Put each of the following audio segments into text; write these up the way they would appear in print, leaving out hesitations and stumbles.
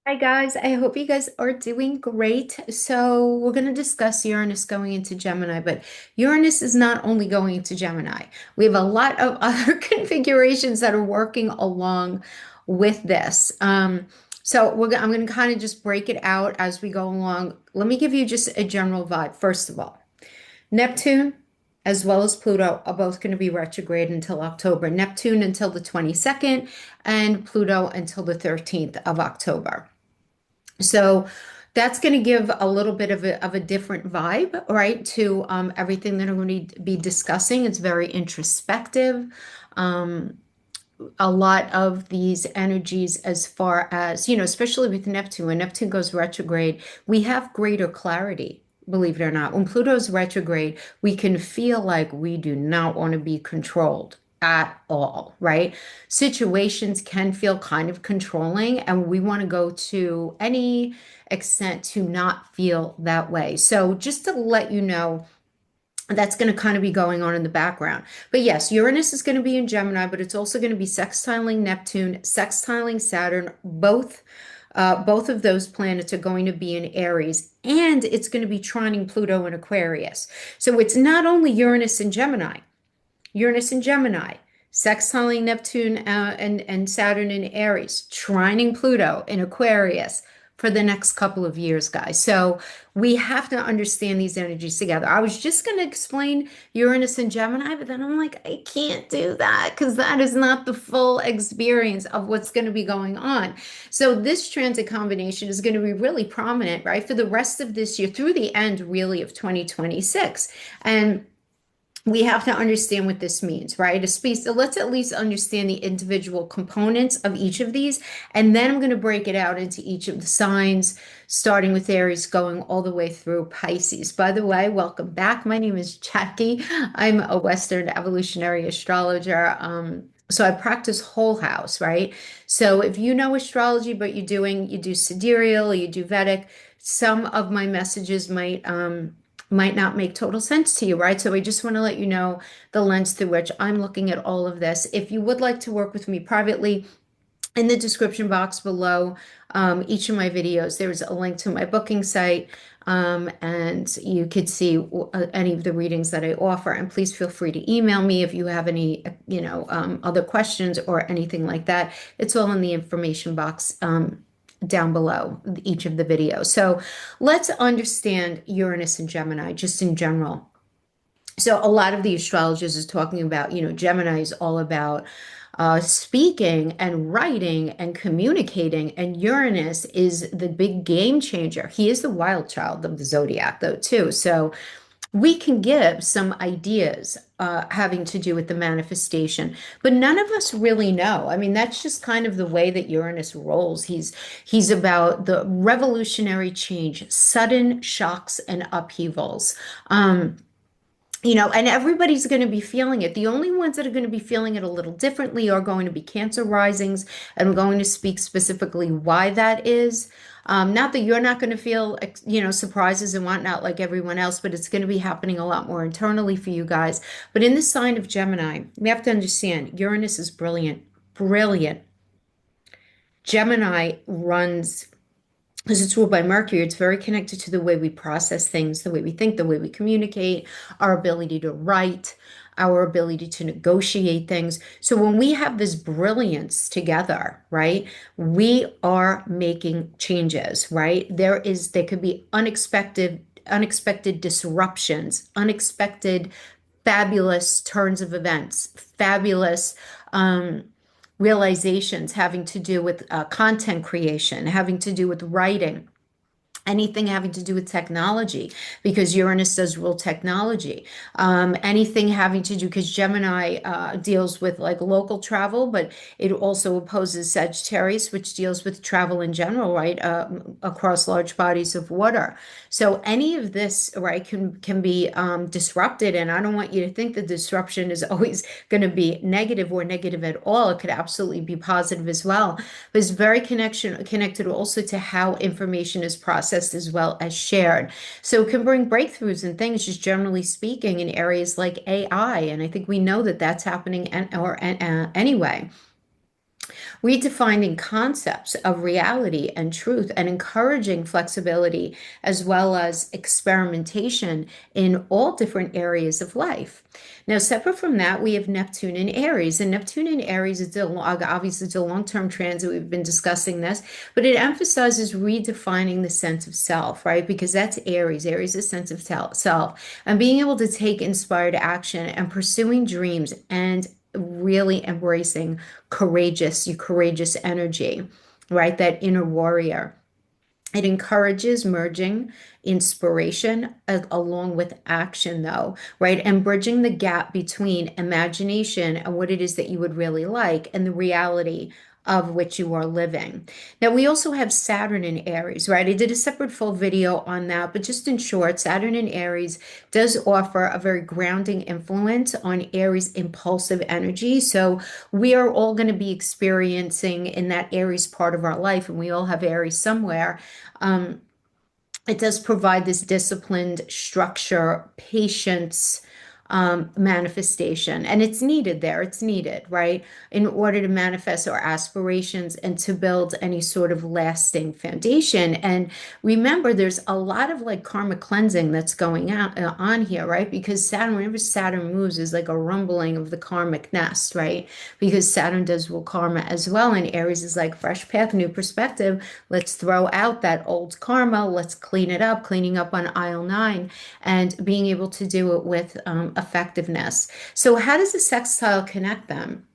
Hi guys, I hope you guys are doing great. So, we're going to discuss Uranus going into Gemini, but Uranus is not only going into Gemini. We have a lot of other configurations that are working along with this. I'm going to kind of just break it out as we go along. Let me give you just a general vibe. First of all, Neptune as well as Pluto are both going to be retrograde until October. Neptune until the 22nd and Pluto until the 13th of October. So that's going to give a little bit of a different vibe, right, to everything that I'm going to be discussing. It's very introspective. Um, a lot of these energies, as far as, especially with Neptune, when Neptune goes retrograde, we have greater clarity. Believe it or not, when Pluto's retrograde, we can feel like we do not want to be controlled at all, right? Situations can feel kind of controlling, and we want to go to any extent to not feel that way. So, just to let you know, that's going to kind of be going on in the background. But yes, Uranus is going to be in Gemini, but it's also going to be sextiling Neptune, sextiling Saturn. Both of those planets are going to be in Aries, and it's going to be trining Pluto in Aquarius. So it's not only Uranus and Gemini, sextiling Neptune and Saturn in Aries, trining Pluto in Aquarius for the next couple of years, guys. So we have to understand these energies together. I was just going to explain Uranus and Gemini, but then I'm like, I can't do that because that is not the full experience of what's going to be going on. So this transit combination is going to be really prominent, right, for the rest of this year through the end, really, of 2026. And we have to understand what this means, right? So let's at least understand the individual components of each of these. And then I'm going to break it out into each of the signs, starting with Aries, going all the way through Pisces. By the way, welcome back. My name is Jackie. I'm a Western evolutionary astrologer. So I practice whole house, right? So if you know astrology, but you do sidereal, you do Vedic, some of my messages might not make total sense to you, right? So I just want to let you know the lens through which I'm looking at all of this. If you would like to work with me privately, in the description box below each of my videos, there's a link to my booking site, and you could see any of the readings that I offer. And please feel free to email me if you have any, other questions or anything like that. It's all in the information box down below each of the videos. So let's understand Uranus and Gemini just in general. So a lot of the astrologers is talking about, Gemini is all about speaking and writing and communicating, and Uranus is the big game changer. He is the wild child of the zodiac, though, too. So we can give some ideas having to do with the manifestation, but none of us really know. I mean, that's just kind of the way that Uranus rolls. He's about the revolutionary change, sudden shocks and upheavals. And everybody's going to be feeling it. The only ones that are going to be feeling it a little differently are going to be Cancer risings. And I'm going to speak specifically why that is. Not that you're not going to feel, surprises and whatnot like everyone else, but it's going to be happening a lot more internally for you guys. But in the sign of Gemini, we have to understand Uranus is brilliant, brilliant. Gemini runs because it's ruled by Mercury, it's very connected to the way we process things, the way we think, the way we communicate, our ability to write, our ability to negotiate things. So when we have this brilliance together, right, we are making changes, right? There could be unexpected disruptions, unexpected fabulous turns of events, fabulous realizations having to do with content creation, having to do with writing, anything having to do with technology, because Uranus does rule technology. Anything having to do, because Gemini deals with like local travel, but it also opposes Sagittarius, which deals with travel in general, right, across large bodies of water. So any of this, right, can be disrupted. And I don't want you to think that disruption is always going to be negative or negative at all. It could absolutely be positive as well. But it's very connected also to how information is processed as well as shared. So it can bring breakthroughs and things, just generally speaking, in areas like AI. And I think we know that that's happening anyway. redefining concepts of reality and truth and encouraging flexibility as well as experimentation in all different areas of life. Now, separate from that, we have Neptune in Aries, and Neptune in Aries is obviously it's a long-term transit. We've been discussing this, but it emphasizes redefining the sense of self, right? Because that's Aries. Aries is a sense of self, and being able to take inspired action and pursuing dreams and really embracing your courageous energy, right? That inner warrior. It encourages merging inspiration along with action, though, right? And bridging the gap between imagination and what it is that you would really like and the reality of which you are living. Now, we also have Saturn in Aries, right? I did a separate full video on that, but just in short, Saturn in Aries does offer a very grounding influence on Aries impulsive energy. So we are all going to be experiencing in that Aries part of our life, and we all have Aries somewhere. Um, it does provide this disciplined structure, patience, manifestation, and it's needed there. It's needed, right, in order to manifest our aspirations and to build any sort of lasting foundation. And remember, there's a lot of like karmic cleansing that's going on here, right? Because Saturn, whenever Saturn moves, is like a rumbling of the karmic nest, right? Because Saturn does rule karma as well, and Aries is like fresh path, new perspective. Let's throw out that old karma. Let's clean it up, cleaning up on aisle 9 and being able to do it with effectiveness. So how does the sextile connect them?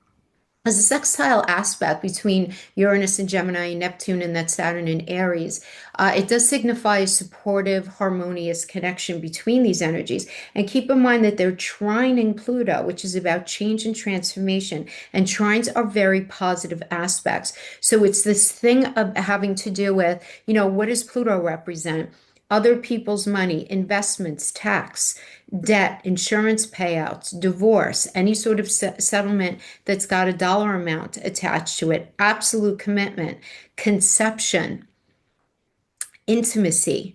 As a sextile aspect between Uranus and Gemini, Neptune, and that Saturn and Aries, it does signify a supportive, harmonious connection between these energies. And keep in mind that they're trining Pluto, which is about change and transformation. And trines are very positive aspects. So it's this thing of having to do with, what does Pluto represent? Other people's money, investments, tax, debt, insurance payouts, divorce, any sort of settlement that's got a dollar amount attached to it, absolute commitment, conception, intimacy.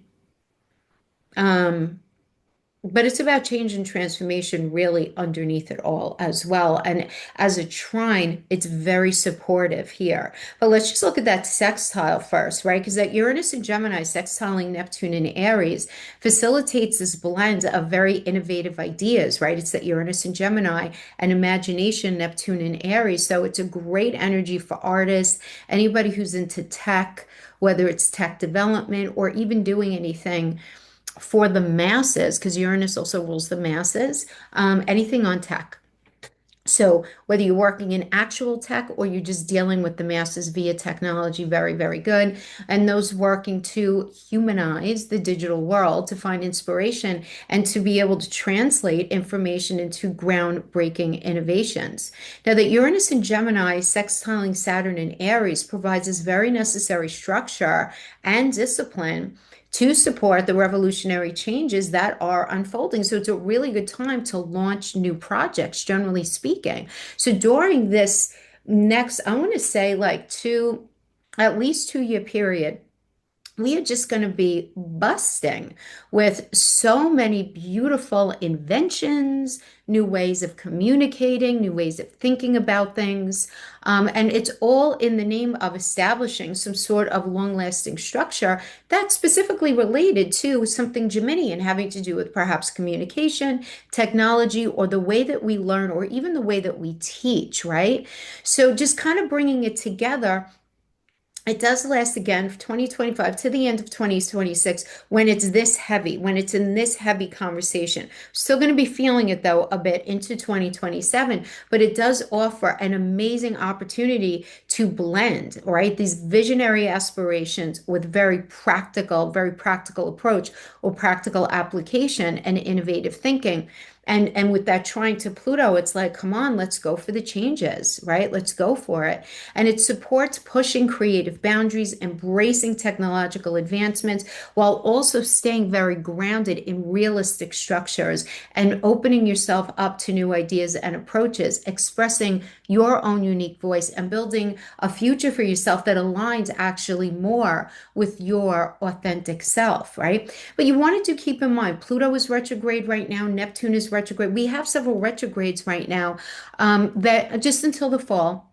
But it's about change and transformation really underneath it all as well. And as a trine, it's very supportive here. But let's just look at that sextile first, right? Because that Uranus and Gemini sextiling Neptune and Aries facilitates this blend of very innovative ideas, right? It's that Uranus and Gemini and imagination, Neptune and Aries. So it's a great energy for artists, anybody who's into tech, whether it's tech development or even doing anything for the masses, because Uranus also rules the masses, anything on tech. So whether you're working in actual tech or you're just dealing with the masses via technology, very, very good. And those working to humanize the digital world, to find inspiration and to be able to translate information into groundbreaking innovations. Now that Uranus and Gemini sextiling Saturn and Aries provides this very necessary structure and discipline to support the revolutionary changes that are unfolding. So it's a really good time to launch new projects, generally speaking. So during this next, I want to say like at least 2 year period, we are just going to be busting with so many beautiful inventions, new ways of communicating, new ways of thinking about things. And it's all in the name of establishing some sort of long-lasting structure that's specifically related to something Geminian having to do with perhaps communication, technology, or the way that we learn, or even the way that we teach, right? So just kind of bringing it together. It does last again from 2025 to the end of 2026 when it's this heavy, when it's in this heavy conversation. Still going to be feeling it though a bit into 2027, but it does offer an amazing opportunity to blend, right? These visionary aspirations with very practical approach or practical application and innovative thinking. And with that trine to Pluto, it's like, come on, let's go for the changes, right? Let's go for it. And it supports pushing creative boundaries, embracing technological advancements, while also staying very grounded in realistic structures and opening yourself up to new ideas and approaches, expressing your own unique voice and building a future for yourself that aligns actually more with your authentic self, right? But you wanted to keep in mind, Pluto is retrograde right now, Neptune is retrograde. We have several retrogrades right now that just until the fall.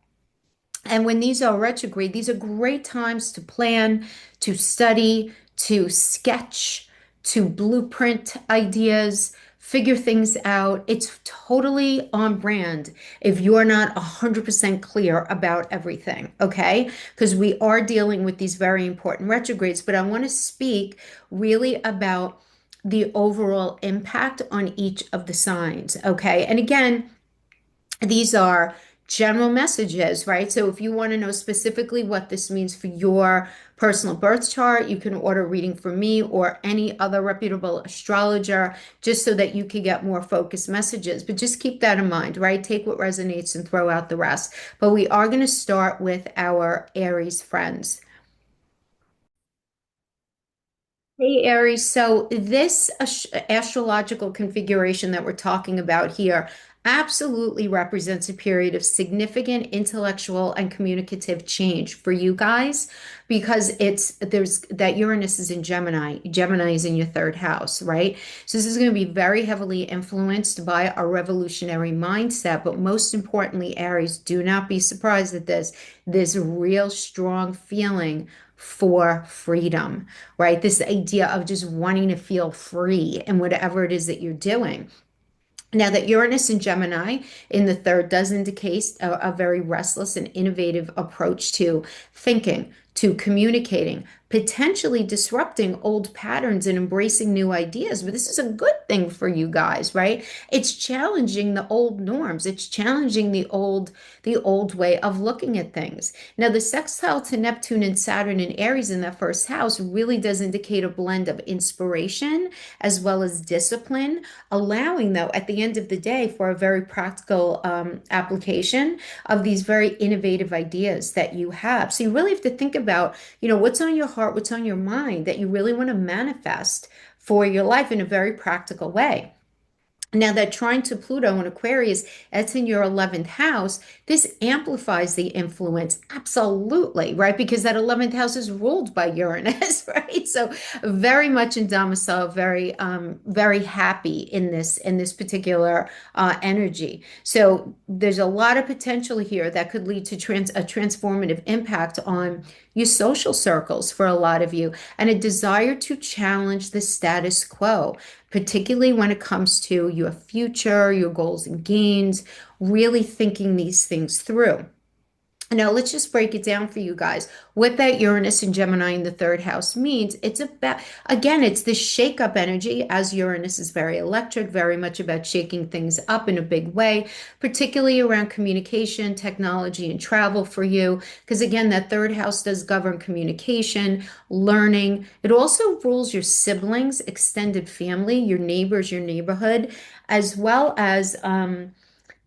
And when these are retrograde, these are great times to plan, to study, to sketch, to blueprint ideas, figure things out. It's totally on brand if you're not 100% clear about everything, okay? Because we are dealing with these very important retrogrades, but I want to speak really about the overall impact on each of the signs, okay? And again, these are general messages, right? So if you want to know specifically what this means for your personal birth chart, you can order a reading from me or any other reputable astrologer just so that you can get more focused messages. But just keep that in mind, right? Take what resonates and throw out the rest. But we are going to start with our Aries friends. Hey Aries, so this astrological configuration that we're talking about here absolutely represents a period of significant intellectual and communicative change for you guys because there's that Uranus is in Gemini. Gemini is in your third house, right? So this is going to be very heavily influenced by our revolutionary mindset, but most importantly, Aries, do not be surprised at this. There's a real strong feeling for freedom, right? This idea of just wanting to feel free in whatever it is that you're doing. Now that Uranus in Gemini in the third does indicate a very restless and innovative approach to thinking, to communicating, potentially disrupting old patterns and embracing new ideas. But this is a good thing for you guys, right? It's challenging the old norms. It's challenging the old way of looking at things. Now, the sextile to Neptune and Saturn and Aries in that first house really does indicate a blend of inspiration as well as discipline, allowing, though, at the end of the day, for a very practical application of these very innovative ideas that you have. So you really have to think about, what's on your heart, what's on your mind that you really want to manifest for your life in a very practical way. Now that trine to Pluto in Aquarius, that's in your 11th house, this amplifies the influence. Absolutely, right? Because that 11th house is ruled by Uranus, right? So very much in domicile, very happy in this particular energy. So there's a lot of potential here that could lead to a transformative impact on your social circles for a lot of you, and a desire to challenge the status quo, particularly when it comes to your future, your goals and gains, really thinking these things through. Now, let's just break it down for you guys. What that Uranus and Gemini in the third house means, it's about, again, it's this shake-up energy, as Uranus is very electric, very much about shaking things up in a big way, particularly around communication, technology, and travel for you. Because again, that third house does govern communication, learning. It also rules your siblings, extended family, your neighbors, your neighborhood, as well as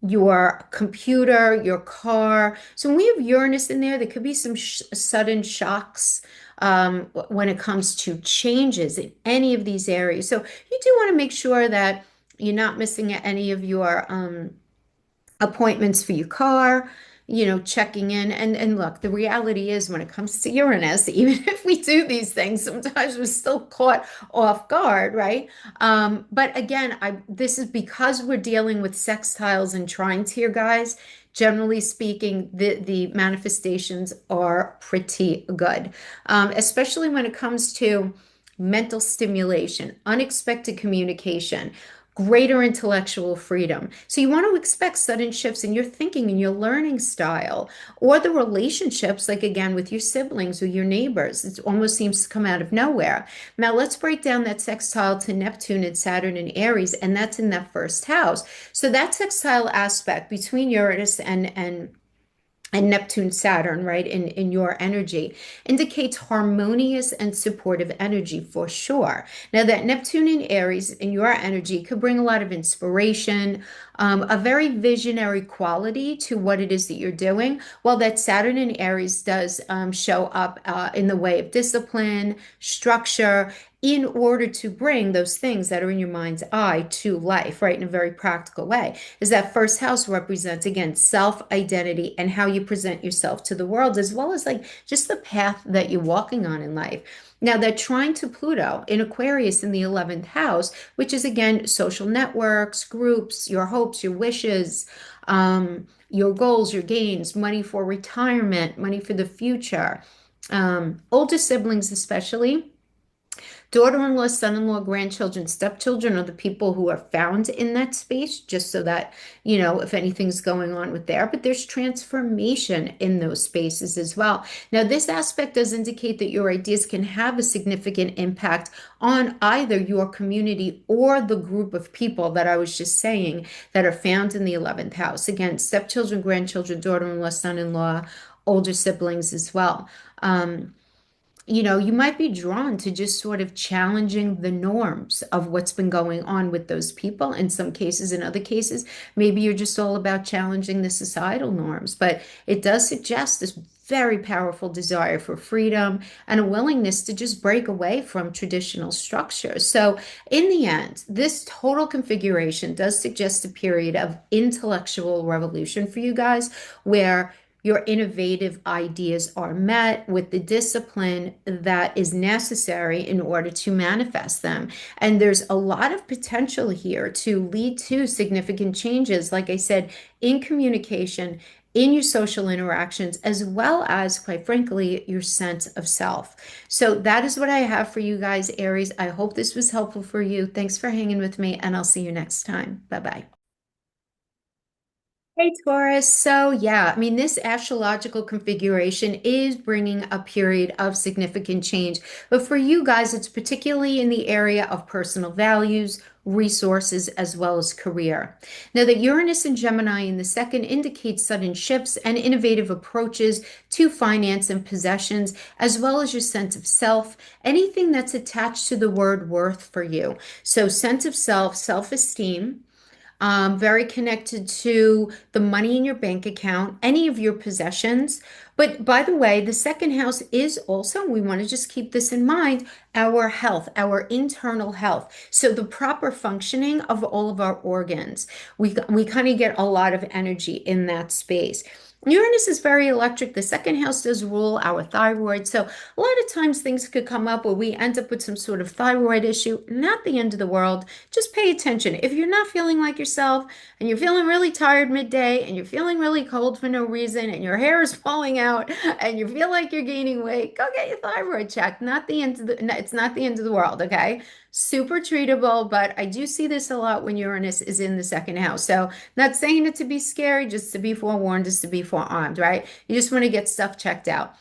your computer, your car. So when we have Uranus in there, there could be some sudden shocks when it comes to changes in any of these areas. So you do want to make sure that you're not missing any of your appointments for your car, checking in. And look, the reality is when it comes to Uranus, even if we do these things, sometimes we're still caught off guard, right? But again, this is because we're dealing with sextiles and trines here, guys. Generally speaking, the manifestations are pretty good, especially when it comes to mental stimulation, unexpected communication, greater intellectual freedom. So you want to expect sudden shifts in your thinking and your learning style, or the relationships, like again with your siblings or your neighbors. It almost seems to come out of nowhere. Now let's break down that sextile to Neptune and Saturn and Aries, and that's in that first house. So that sextile aspect between Uranus and Neptune Saturn, right, in your energy, indicates harmonious and supportive energy for sure. Now, that Neptune in Aries in your energy could bring a lot of inspiration, a very visionary quality to what it is that you're doing, while that Saturn in Aries does show up in the way of discipline, structure, in order to bring those things that are in your mind's eye to life, right, in a very practical way. Is that first house represents, again, self-identity and how you present yourself to the world, as well as like just the path that you're walking on in life. Now, that trine to Pluto in Aquarius in the 11th house, which is again social networks, groups, your hopes, your wishes, your goals, your gains, money for retirement, money for the future. Older siblings, especially. Daughter-in-law, son-in-law, grandchildren, stepchildren are the people who are found in that space, just so that, if anything's going on with there. But there's transformation in those spaces as well. Now, this aspect does indicate that your ideas can have a significant impact on either your community or the group of people that I was just saying that are found in the 11th house. Again, stepchildren, grandchildren, daughter-in-law, son-in-law, older siblings as well. You might be drawn to just sort of challenging the norms of what's been going on with those people in some cases. In other cases, maybe you're just all about challenging the societal norms. But it does suggest this very powerful desire for freedom and a willingness to just break away from traditional structures. So, in the end, this total configuration does suggest a period of intellectual revolution for you guys where your innovative ideas are met with the discipline that is necessary in order to manifest them. And there's a lot of potential here to lead to significant changes, like I said, in communication, in your social interactions, as well as, quite frankly, your sense of self. So that is what I have for you guys, Aries. I hope this was helpful for you. Thanks for hanging with me, and I'll see you next time. Bye bye. Hey Taurus, so yeah, I mean, this astrological configuration is bringing a period of significant change. But for you guys, it's particularly in the area of personal values, resources, as well as career. Now, that Uranus and Gemini in the second indicates sudden shifts and innovative approaches to finance and possessions, as well as your sense of self, anything that's attached to the word worth for you. So, sense of self, self-esteem, very connected to the money in your bank account, any of your possessions. But by the way, the second house is also, we want to just keep this in mind, our health, our internal health. So the proper functioning of all of our organs. We kind of get a lot of energy in that space. Uranus is very electric. The second house does rule our thyroid. So a lot of times things could come up where we end up with some sort of thyroid issue. Not the end of the world. Just pay attention. If you're not feeling like yourself and you're feeling really tired midday and you're feeling really cold for no reason and your hair is falling out and you feel like you're gaining weight, go get your thyroid checked. Not the end of the, no, it's not the end of the world, okay? Super treatable, but I do see this a lot when Uranus is in the second house. So not saying it to be scary, just to be forewarned, just to be forearmed, right? You just want to get stuff checked out.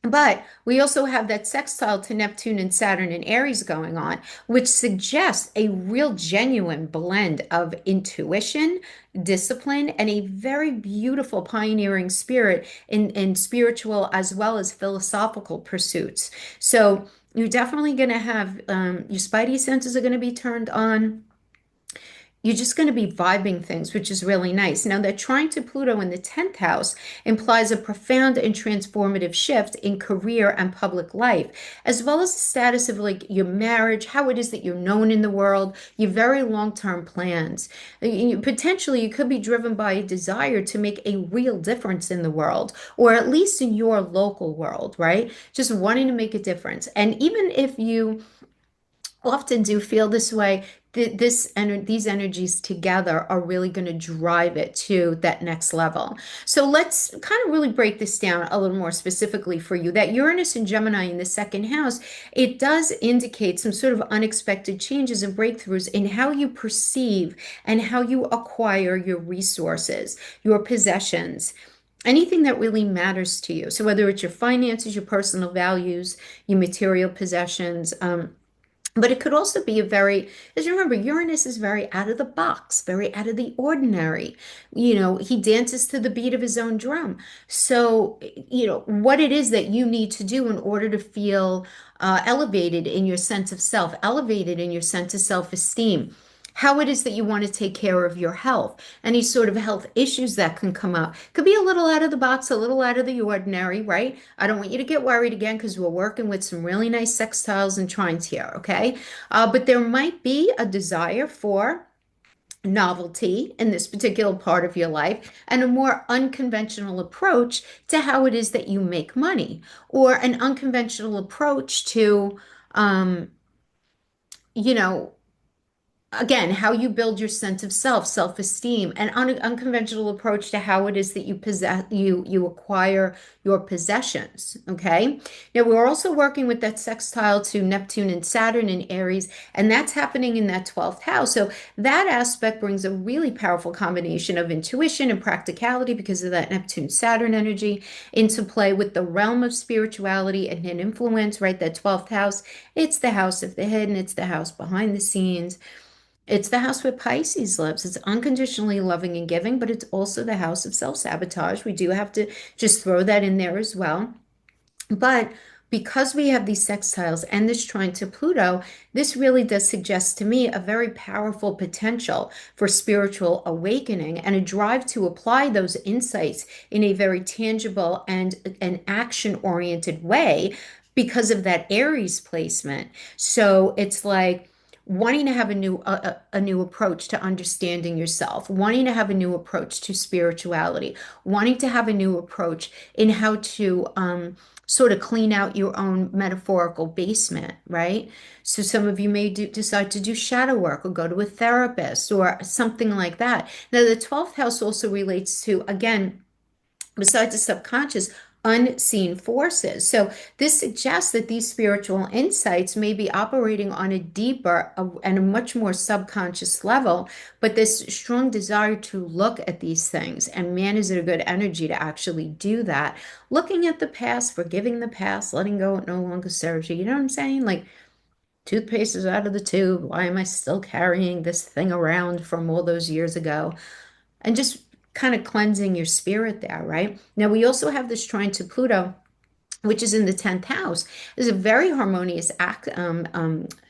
But we also have that sextile to Neptune and Saturn and Aries going on, which suggests a real genuine blend of intuition, discipline, and a very beautiful pioneering spirit in spiritual as well as philosophical pursuits. So you're definitely going to have your spidey senses are going to be turned on. You're just going to be vibing things, which is really nice. Now, that trine to Pluto in the 10th house implies a profound and transformative shift in career and public life, as well as the status of like your marriage, how it is that you're known in the world, your very long-term plans. Potentially, you could be driven by a desire to make a real difference in the world, or at least in your local world, right? Just wanting to make a difference. And even if you often do feel this way, these energies together are really going to drive it to that next level. So let's kind of really break this down a little more specifically for you. That Uranus and Gemini in the second house, it does indicate some sort of unexpected changes and breakthroughs in how you perceive and how you acquire your resources, your possessions. Anything that really matters to you. So whether it's your finances, your personal values, your material possessions, but it could also be a very, as you remember, Uranus is very out of the box, very out of the ordinary. He dances to the beat of his own drum. So, what it is that you need to do in order to feel elevated in your sense of self, elevated in your sense of self-esteem, how it is that you want to take care of your health, any sort of health issues that can come up. Could be a little out of the box, a little out of the ordinary, right? I don't want you to get worried again because we're working with some really nice sextiles and trines here, okay? But there might be a desire for novelty in this particular part of your life and a more unconventional approach to how it is that you make money, or an unconventional approach to, um, you know, again, how you build your sense of self, self-esteem, an unconventional approach to how it is that you possess, you acquire your possessions. Okay. Now we're also working with that sextile to Neptune and Saturn in Aries, and that's happening in that 12th house. So that aspect brings a really powerful combination of intuition and practicality because of that Neptune Saturn energy into play with the realm of spirituality and an influence, right? That 12th house, it's the house of the hidden, it's the house behind the scenes. It's the house where Pisces lives. It's unconditionally loving and giving, but it's also the house of self-sabotage. We do have to just throw that in there as well. But because we have these sextiles and this trine to Pluto, this really does suggest to me a very powerful potential for spiritual awakening and a drive to apply those insights in a very tangible and an action-oriented way because of that Aries placement. So it's like wanting to have a new approach to understanding yourself, wanting to have a new approach to spirituality, wanting to have a new approach in how to sort of clean out your own metaphorical basement, right? So some of you may decide to do shadow work or go to a therapist or something like that. Now, the 12th house also relates to, again, besides the subconscious, unseen forces. So this suggests that these spiritual insights may be operating on a deeper and a much more subconscious level, but this strong desire to look at these things, and man, is it a good energy to actually do that. Looking at the past, forgiving the past, letting go it no longer serves you. You know what I'm saying? Like, toothpaste is out of the tube. Why am I still carrying this thing around from all those years ago? And just kind of cleansing your spirit there, right? Now, we also have this trine to Pluto, which is in the 10th house. There's a very harmonious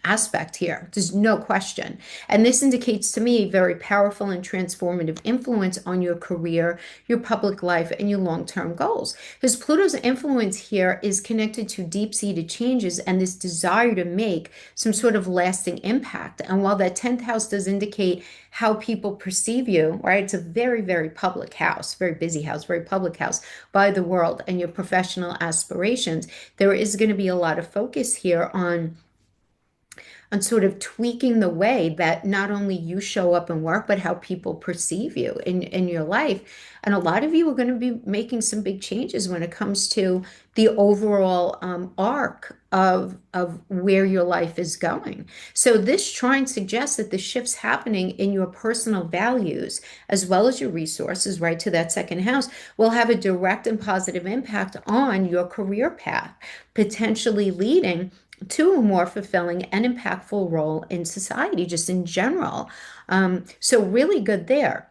aspect here. There's no question. And this indicates to me a very powerful and transformative influence on your career, your public life, and your long-term goals. Because Pluto's influence here is connected to deep-seated changes and this desire to make some sort of lasting impact. And while that 10th house does indicate how people perceive you, right? It's a very, very public house, very busy house, very public house by the world and your professional aspirations. There is going to be a lot of focus here on sort of tweaking the way that not only you show up and work, but how people perceive you in your life. And a lot of you are going to be making some big changes when it comes to the overall arc of where your life is going. So this trine suggests that the shifts happening in your personal values as well as your resources, right, to that second house, will have a direct and positive impact on your career path, potentially leading to a more fulfilling and impactful role in society, just in general. So really good there.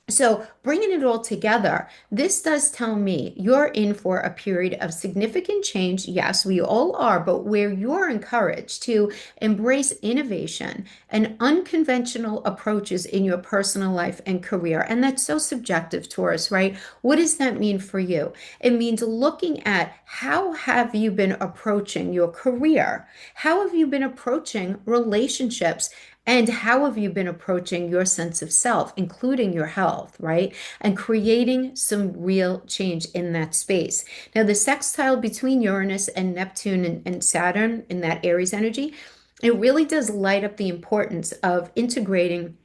So bringing it all together, this does tell me you're in for a period of significant change. Yes, we all are, but where you're encouraged to embrace innovation and unconventional approaches in your personal life and career. And that's so subjective, Taurus, right? What does that mean for you? It means looking at how have you been approaching your career? How have you been approaching relationships? And how have you been approaching your sense of self, including your health, right? And creating some real change in that space. Now, the sextile between Uranus and Neptune and Saturn in that Aries energy, it really does light up the importance of integrating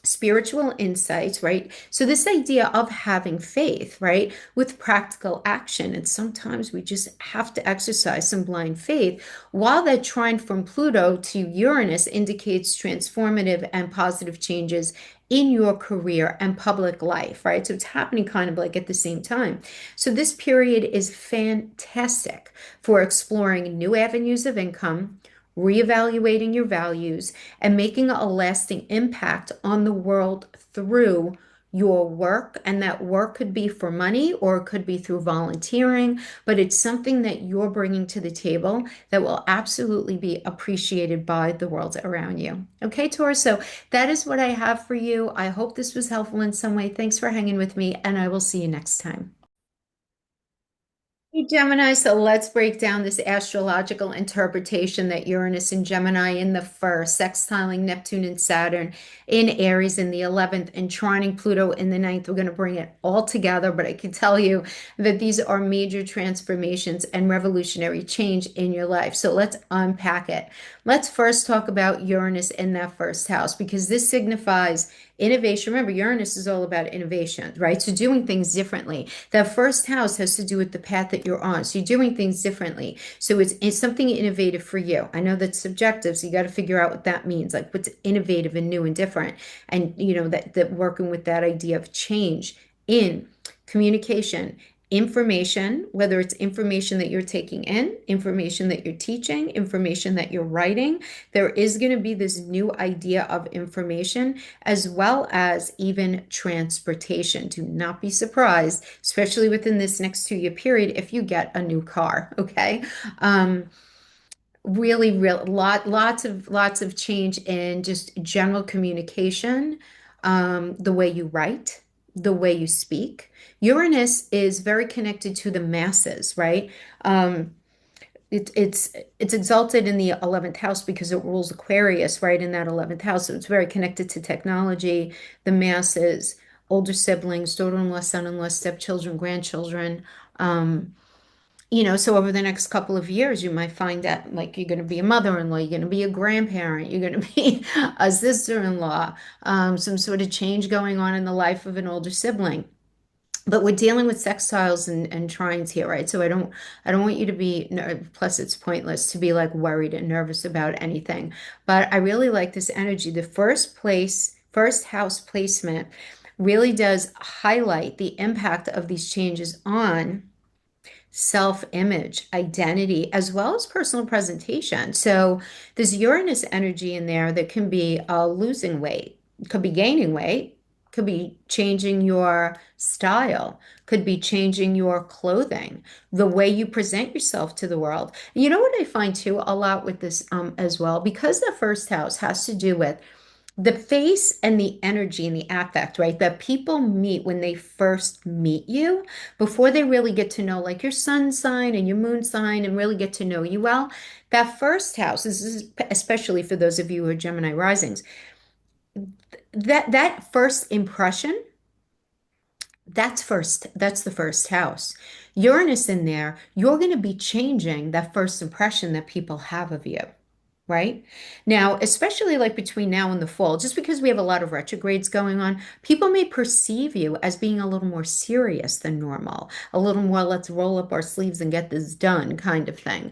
spiritual insights, right? So this idea of having faith, right, with practical action, and sometimes we just have to exercise some blind faith, while that trine from Pluto to Uranus indicates transformative and positive changes in your career and public life, right? So it's happening kind of like at the same time. So this period is fantastic for exploring new avenues of income, reevaluating your values, and making a lasting impact on the world through your work. And that work could be for money or it could be through volunteering, but it's something that you're bringing to the table that will absolutely be appreciated by the world around you. Okay, Taurus, so that is what I have for you. I hope this was helpful in some way. Thanks for hanging with me, and I will see you next time. Hey Gemini, so let's break down this astrological interpretation that Uranus and Gemini in the first, sextiling Neptune and Saturn in Aries in the 11th, and trining Pluto in the ninth. We're going to bring it all together, but I can tell you that these are major transformations and revolutionary change in your life. So let's unpack it. Let's first talk about Uranus in that first house because this signifies innovation. Remember, Uranus is all about innovation, right? So doing things differently. That first house has to do with the path that you're on. So you're doing things differently. So it's something innovative for you. I know that's subjective, so you got to figure out what that means, like what's innovative and new and different. And you know that working with that idea of change in communication, information, whether it's information that you're taking in, information that you're teaching, information that you're writing, there is going to be this new idea of information as well as even transportation. Do not be surprised, especially within this next 2 year period, if you get a new car. Okay. Um, really, real lots of change in just general communication, the way you write, the way you speak. Uranus is very connected to the masses, right? Um, it's exalted in the 11th house because it rules Aquarius, right, in that 11th house. So it's very connected to technology, the masses, older siblings, daughter-in-law, son-in-law, stepchildren, grandchildren. Um, so over the next couple of years, you might find that like you're going to be a mother-in-law, you're going to be a grandparent, you're going to be a sister-in-law, some sort of change going on in the life of an older sibling. But we're dealing with sextiles and trines here, right? So I don't want you to be, plus it's pointless to be like worried and nervous about anything. But I really like this energy. The first house placement really does highlight the impact of these changes on self-image, identity, as well as personal presentation. So there's Uranus energy in there that can be losing weight, could be gaining weight, could be changing your style, could be changing your clothing, the way you present yourself to the world. You know what I find too a lot with this as well, because the first house has to do with the face and the energy and the affect, right? That people meet when they first meet you before they really get to know like your sun sign and your moon sign and really get to know you well. That first house, this is especially for those of you who are Gemini risings, that first impression, that's the first house. Uranus in there, you're going to be changing that first impression that people have of you. Right? Now, especially like between now and the fall, just because we have a lot of retrogrades going on, people may perceive you as being a little more serious than normal, a little more let's roll up our sleeves and get this done kind of thing.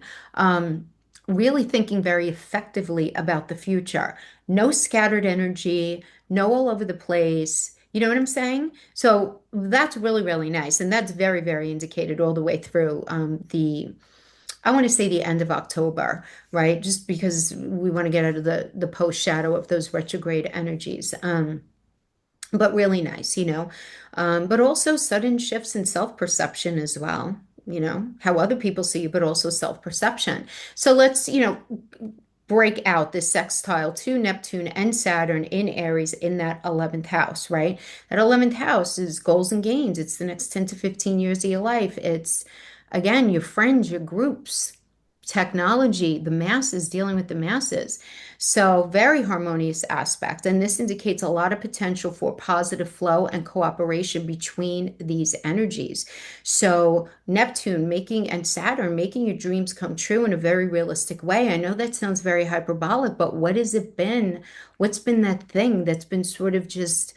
Really thinking very effectively about the future. No scattered energy, no all over the place. You know what I'm saying? So that's really, really nice. And that's very, very indicated all the way through I want to say the end of October, right? Just because we want to get out of the post shadow of those retrograde energies. But really nice, but also sudden shifts in self-perception as well, how other people see you, but also self-perception. So let's, break out this sextile to Neptune and Saturn in Aries in that 11th house, right? That 11th house is goals and gains. It's the next 10 to 15 years of your life. It's, again, your friends, your groups, technology, the masses, dealing with the masses. So very harmonious aspect. And this indicates a lot of potential for positive flow and cooperation between these energies. So Neptune and Saturn making your dreams come true in a very realistic way. I know that sounds very hyperbolic, but what has it been? What's been that thing that's been sort of just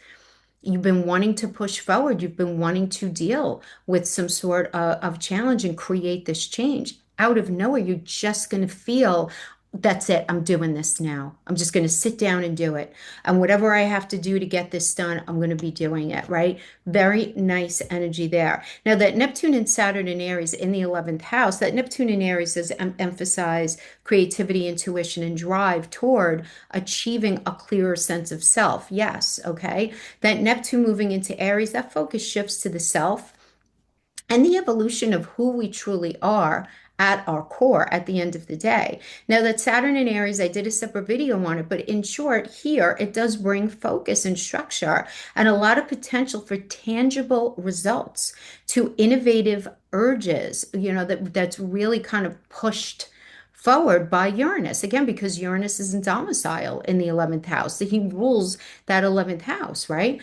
you've been wanting to push forward. You've been wanting to deal with some sort of challenge and create this change. Out of nowhere, you're just going to feel that's it. I'm doing this now. I'm just going to sit down and do it. And whatever I have to do to get this done, I'm going to be doing it, right? Very nice energy there. Now, that Neptune and Saturn in Aries in the 11th house, that Neptune in Aries does emphasize creativity, intuition, and drive toward achieving a clearer sense of self. Yes, okay. That Neptune moving into Aries, that focus shifts to the self and the evolution of who we truly are at our core at the end of the day. Now that Saturn in Aries, I did a separate video on it, but in short, here it does bring focus and structure and a lot of potential for tangible results to innovative urges, that's really kind of pushed forward by Uranus. Again, because Uranus is in domicile in the 11th house. So he rules that 11th house, right?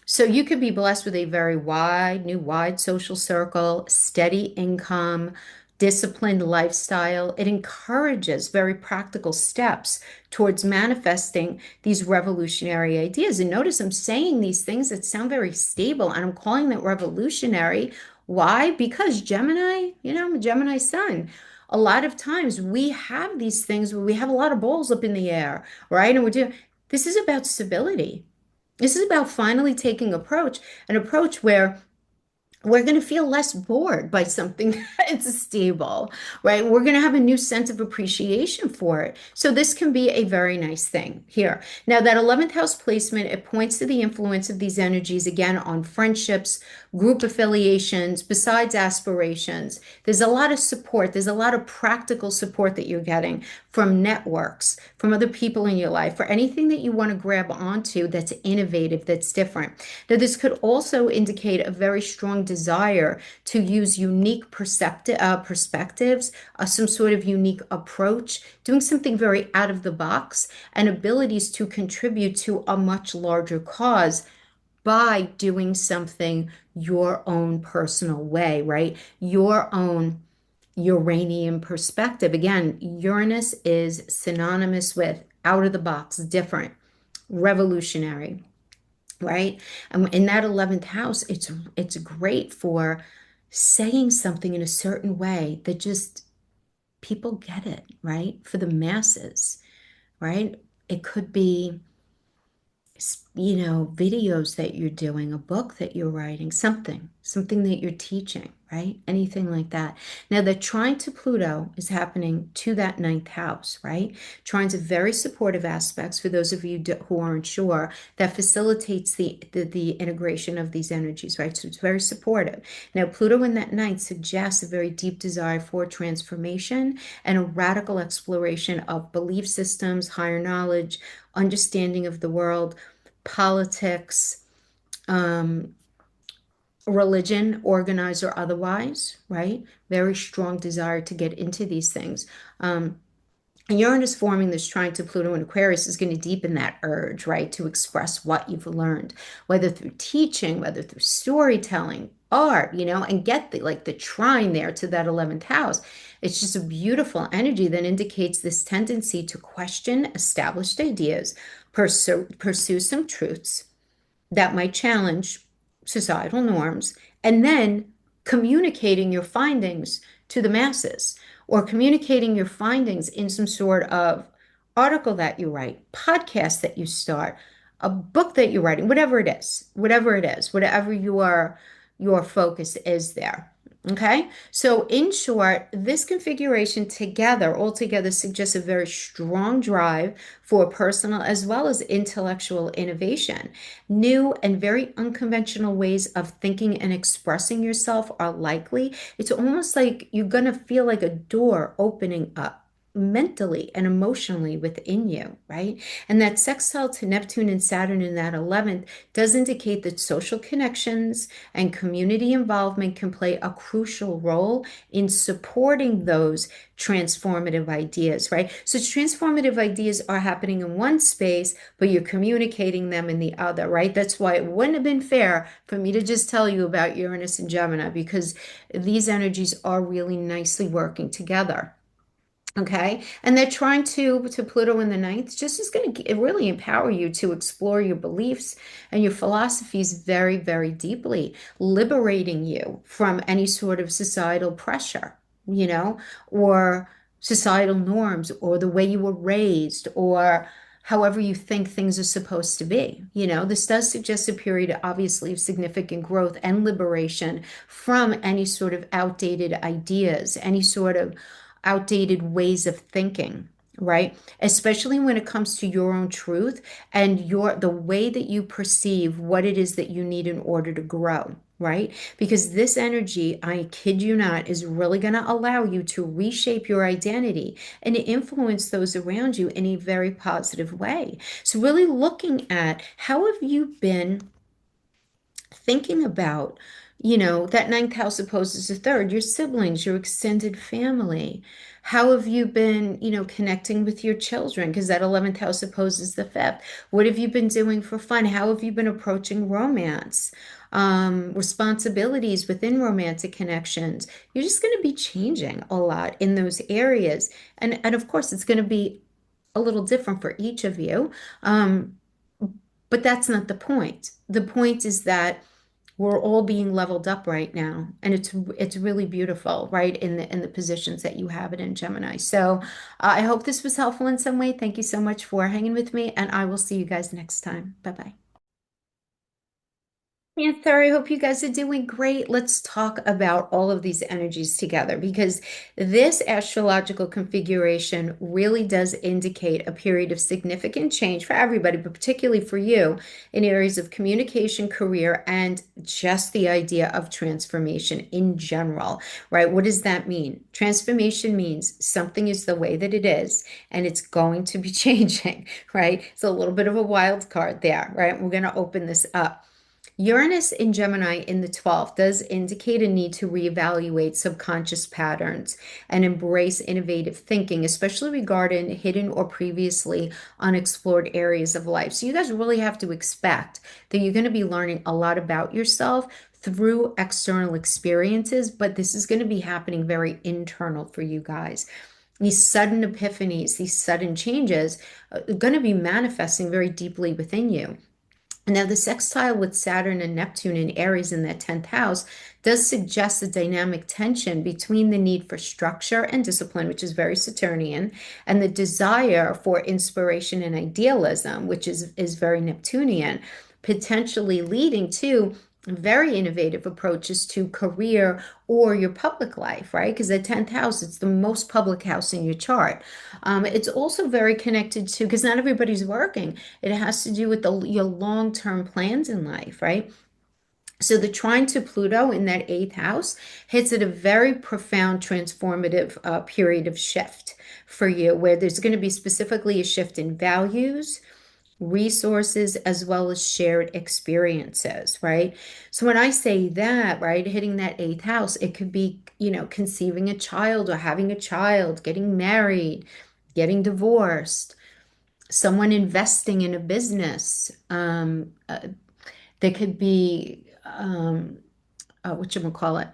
So you could be blessed with a very wide social circle, steady income, disciplined lifestyle. It encourages very practical steps towards manifesting these revolutionary ideas. And notice I'm saying these things that sound very stable, and I'm calling that revolutionary. Why? Because Gemini, I'm a Gemini sun. A lot of times we have these things where we have a lot of balls up in the air, right? And this is about stability. This is about finally taking an approach where we're going to feel less bored by something that's stable, right? We're going to have a new sense of appreciation for it. So this can be a very nice thing here. Now that 11th house placement, it points to the influence of these energies again on friendships, group affiliations, besides aspirations. There's a lot of support. There's a lot of practical support that you're getting from networks, from other people in your life, for anything that you want to grab onto that's innovative, that's different. Now, this could also indicate a very strong desire to use unique perspectives, some sort of unique approach, doing something very out of the box, and abilities to contribute to a much larger cause by doing something your own personal way, right? Your own Uranian perspective. Again, Uranus is synonymous with out of the box, different, revolutionary, right? And in that 11th house, it's great for saying something in a certain way that just people get it, right? For the masses, right? It could be videos that you're doing, a book that you're writing, something that you're teaching, right? Anything like that. Now, the trine to Pluto is happening to that ninth house, right? Trines are very supportive aspects for those of you who aren't sure, that facilitates the integration of these energies, right? So it's very supportive. Now, Pluto in that ninth suggests a very deep desire for transformation and a radical exploration of belief systems, higher knowledge, understanding of the world, politics, religion, organized or otherwise, right? Very strong desire to get into these things. And Uranus forming this trine to Pluto and Aquarius is going to deepen that urge, right, to express what you've learned, whether through teaching, whether through storytelling, art, and get the trine there to that 11th house. It's just a beautiful energy that indicates this tendency to question established ideas, pursue some truths that might challenge societal norms, and then communicating your findings to the masses, or communicating your findings in some sort of article that you write, podcast that you start, a book that you're writing, whatever your focus is there. Okay, so in short, this configuration altogether suggests a very strong drive for personal as well as intellectual innovation. New and very unconventional ways of thinking and expressing yourself are likely. It's almost like you're going to feel like a door opening up mentally and emotionally within you, right? And that sextile to Neptune and Saturn in that 11th does indicate that social connections and community involvement can play a crucial role in supporting those transformative ideas, right? So transformative ideas are happening in one space, but you're communicating them in the other, right? That's why it wouldn't have been fair for me to just tell you about Uranus and Gemini, because these energies are really nicely working together. Okay, and they're trying to Pluto in the ninth, just is going to really empower you to explore your beliefs and your philosophies very, very deeply, liberating you from any sort of societal pressure, or societal norms, or the way you were raised, or however you think things are supposed to be. This does suggest a period, obviously, of significant growth and liberation from any sort of outdated ideas, any sort of outdated ways of thinking, right? Especially when it comes to your own truth and the way that you perceive what it is that you need in order to grow. right? Because this energy, I kid you not, is really going to allow you to reshape your identity and influence those around you in a very positive way. So, really looking at how have you been thinking about, that ninth house opposes the third, your siblings, your extended family. How have you been, connecting with your children? Because that 11th house opposes the fifth. What have you been doing for fun? How have you been approaching romance? Responsibilities within romantic connections. You're just going to be changing a lot in those areas. And of course, it's going to be a little different for each of you. Um, but that's not the point. The point is that we're all being leveled up right now, and it's really beautiful, right, in the positions that you have it in Gemini. So I hope this was helpful in some way. Thank you so much for hanging with me, and I will see you guys next time. Bye bye. Panther, I hope you guys are doing great. Let's talk about all of these energies together because this astrological configuration really does indicate a period of significant change for everybody, but particularly for you in areas of communication, career, and just the idea of transformation in general, right? What does that mean? Transformation means something is the way that it is and it's going to be changing, right? It's a little bit of a wild card there, right? We're going to open this up. Uranus in Gemini in the 12th does indicate a need to reevaluate subconscious patterns and embrace innovative thinking, especially regarding hidden or previously unexplored areas of life. So, you guys really have to expect that you're going to be learning a lot about yourself through external experiences, but this is going to be happening very internal for you guys. These sudden epiphanies, these sudden changes are going to be manifesting very deeply within you. Now, the sextile with Saturn and Neptune in Aries in that 10th house does suggest a dynamic tension between the need for structure and discipline, which is very Saturnian, and the desire for inspiration and idealism, which is very Neptunian, potentially leading to very innovative approaches to career or your public life, right? Because the 10th house, it's the most public house in your chart. It's also very connected to, because not everybody's working, it has to do with your long-term plans in life, right? So the trine to Pluto in that eighth house hits at a very profound transformative period of shift for you, where there's going to be specifically a shift in values, resources, as well as shared experiences, right? So when I say that, right, hitting that eighth house, it could be, conceiving a child or having a child, getting married, getting divorced, someone investing in a business. There could be whatchamacallit,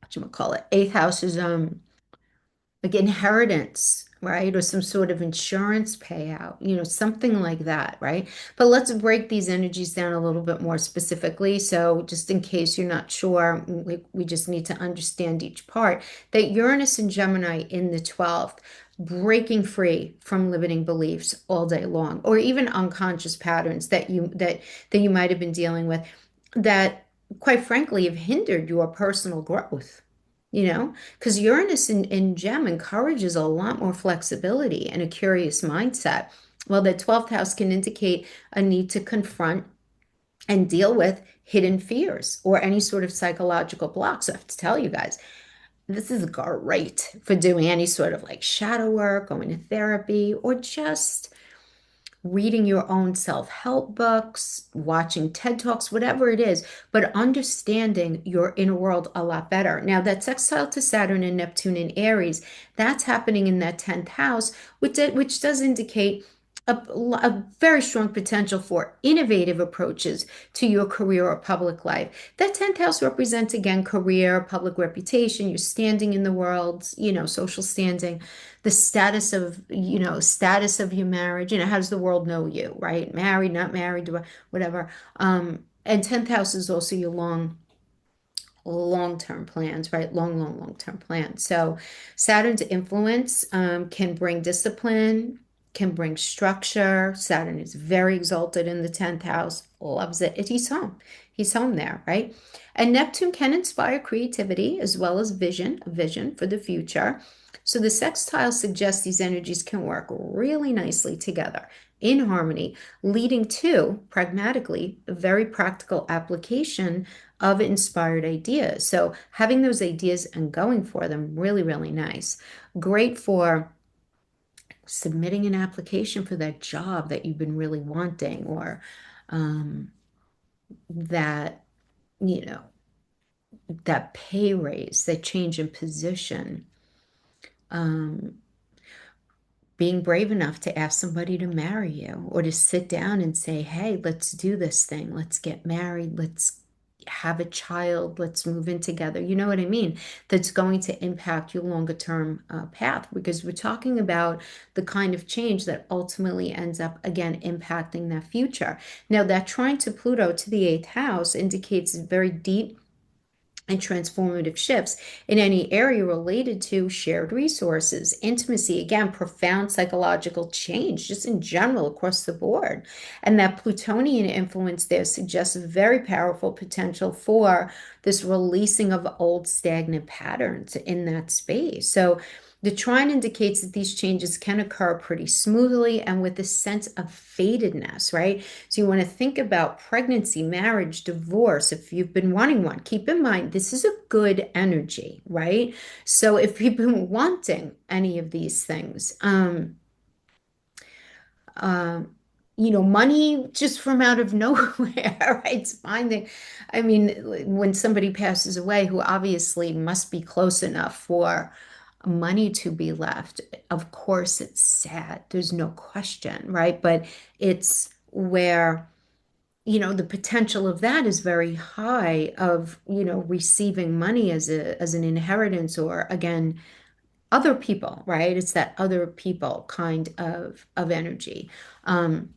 whatchamacallit. Eighth house is like inheritance, right? Or some sort of insurance payout, something like that, right? But let's break these energies down a little bit more specifically. So just in case you're not sure, we just need to understand each part. That Uranus and Gemini in the 12th, breaking free from limiting beliefs all day long, or even unconscious patterns that you might have been dealing with that, quite frankly, have hindered your personal growth. Because Uranus in Gem encourages a lot more flexibility and a curious mindset. Well, the 12th house can indicate a need to confront and deal with hidden fears or any sort of psychological blocks. I have to tell you guys, this is great for doing any sort of like shadow work, going to therapy, or just reading your own self-help books, watching TED Talks, whatever it is, but understanding your inner world a lot better. Now, that sextile to Saturn and Neptune in Aries, that's happening in that 10th house, which does indicate a very strong potential for innovative approaches to your career or public life. That 10th house represents, again, career, public reputation, your standing in the world, social standing, the status of your marriage, how does the world know you, right? Married, not married, whatever. And 10th house is also your long-term plans, right? Long-term plans. So Saturn's influence can bring discipline, can bring structure. Saturn is very exalted in the 10th house, loves it. He's home. He's home there, right? And Neptune can inspire creativity as well as a vision for the future. So the sextile suggests these energies can work really nicely together in harmony, leading to, pragmatically, a very practical application of inspired ideas. So having those ideas and going for them, really, really nice. Great for submitting an application for that job that you've been really wanting, or um, that, you know, that pay raise, that change in position. Um, Being brave enough to ask somebody to marry you, or to sit down and say, hey, let's do this thing. Let's get married. Let's have a child. Let's move in together. You know what I mean? That's going to impact your longer term path, because we're talking about the kind of change that ultimately ends up, again, impacting that future. Now, that trine to Pluto to the eighth house indicates very deep and transformative shifts in any area related to shared resources, intimacy, again, profound psychological change, just in general across the board. And that Plutonian influence there suggests a very powerful potential for this releasing of old stagnant patterns in that space. So the trine indicates that these changes can occur pretty smoothly and with a sense of fatedness, right? So you want to think about pregnancy, marriage, divorce. If you've been wanting one, keep in mind this is a good energy, right? So if you've been wanting any of these things, um, money just from out of nowhere, right? It's finding, I mean, when somebody passes away who obviously must be close enough for money to be left, of course it's sad. There's no question, right? But it's where, the potential of that is very high of, receiving money as an inheritance, or again, other people, right? It's that other people kind of energy. Um,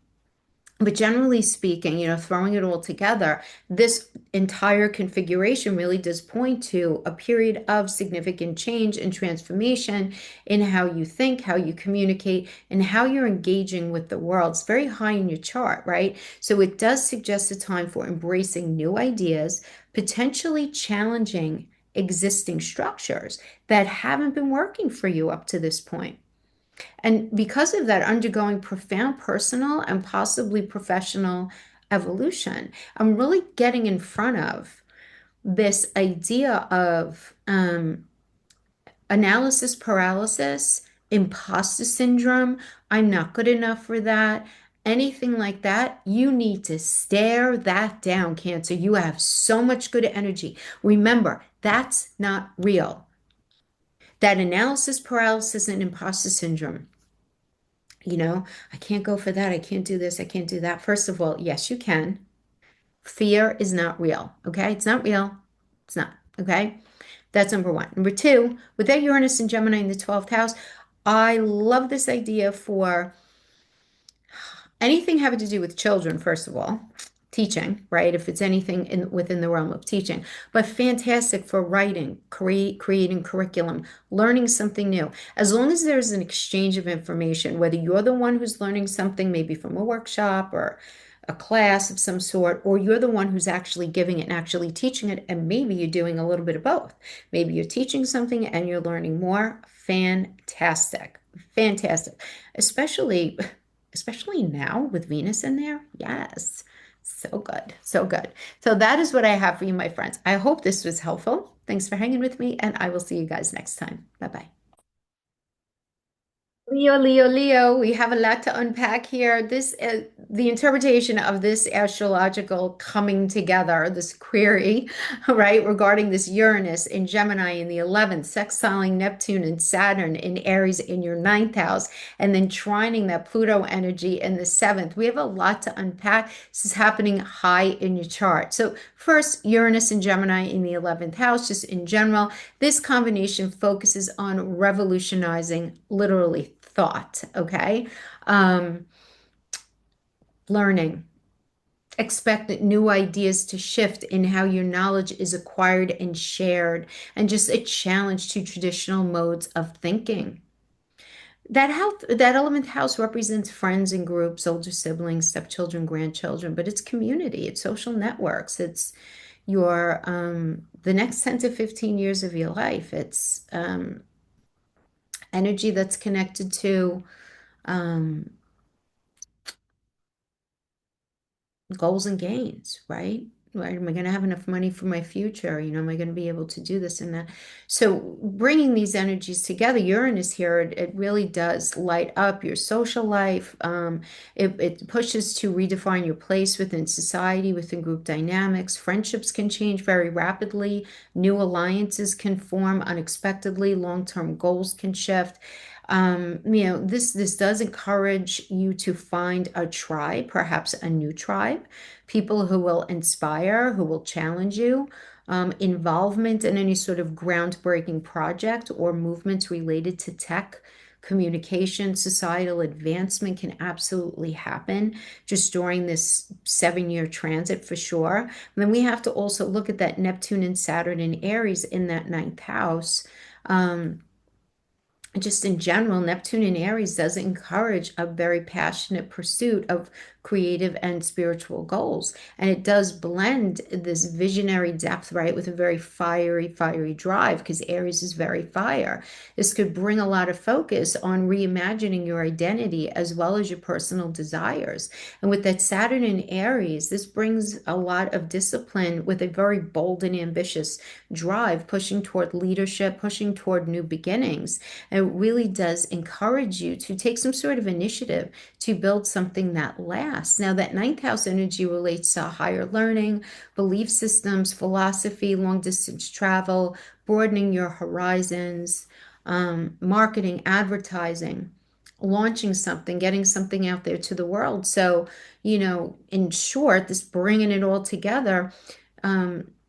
but generally speaking, throwing it all together, this entire configuration really does point to a period of significant change and transformation in how you think, how you communicate, and how you're engaging with the world. It's very high in your chart, right? So it does suggest a time for embracing new ideas, potentially challenging existing structures that haven't been working for you up to this point. And because of that, undergoing profound personal and possibly professional evolution, I'm really getting in front of this idea of analysis paralysis, imposter syndrome. I'm not good enough for that. Anything like that, you need to stare that down, Cancer. You have so much good energy. Remember, that's not real. That analysis paralysis and imposter syndrome, I can't go for that. I can't do this. I can't do that. First of all, yes, you can. Fear is not real. Okay. It's not real. It's not. Okay. That's number one. Number two, with that Uranus and Gemini in the 12th house, I love this idea for anything having to do with children, first of all, teaching, right? If it's anything within the realm of teaching, but fantastic for writing, creating curriculum, learning something new. As long as there's an exchange of information, whether you're the one who's learning something, maybe from a workshop or a class of some sort, or you're the one who's actually giving it and actually teaching it, and maybe you're doing a little bit of both. Maybe you're teaching something and you're learning more. Fantastic. Fantastic. Especially especially now with Venus in there. Yes. So good. So good. So that is what I have for you, my friends. I hope this was helpful. Thanks for hanging with me, and I will see you guys next time. Bye-bye. Leo, Leo, Leo, we have a lot to unpack here. The interpretation of this astrological coming together, this query, right, regarding this Uranus in Gemini in the 11th, sextiling Neptune and Saturn in Aries in your ninth house, and then trining that Pluto energy in the 7th. We have a lot to unpack. This is happening high in your chart. So first, Uranus and Gemini in the 11th house, just in general, this combination focuses on revolutionizing literally thought, okay? Um, Learning. Expect new ideas to shift in how your knowledge is acquired and shared, and just a challenge to traditional modes of thinking. That 11th house represents friends and groups, older siblings, stepchildren, grandchildren, but it's community, it's social networks, it's your the next 10 to 15 years of your life. It's energy that's connected to um, goals and gains, right? Right? Am I going to have enough money for my future? Am I going to be able to do this and that? So bringing these energies together, Uranus here, it really does light up your social life. It pushes to redefine your place within society, within group dynamics. Friendships can change very rapidly. New alliances can form unexpectedly. Long-term goals can shift. This does encourage you to find a tribe, perhaps a new tribe, people who will inspire, who will challenge you. Involvement in any sort of groundbreaking project or movements related to tech, communication, societal advancement can absolutely happen just during this 7-year transit for sure. And then we have to also look at that Neptune and Saturn and Aries in that ninth house. Um, just in general, Neptune in Aries does encourage a very passionate pursuit of creative and spiritual goals. And it does blend this visionary depth, right, with a very fiery drive, because Aries is very fire. This could bring a lot of focus on reimagining your identity as well as your personal desires. And with that Saturn in Aries, this brings a lot of discipline with a very bold and ambitious drive, pushing toward leadership, pushing toward new beginnings. And it really does encourage you to take some sort of initiative to build something that lasts. Now, that ninth house energy relates to higher learning, belief systems, philosophy, long distance travel, broadening your horizons, marketing, advertising, launching something, getting something out there to the world. So, in short, this bringing it all together,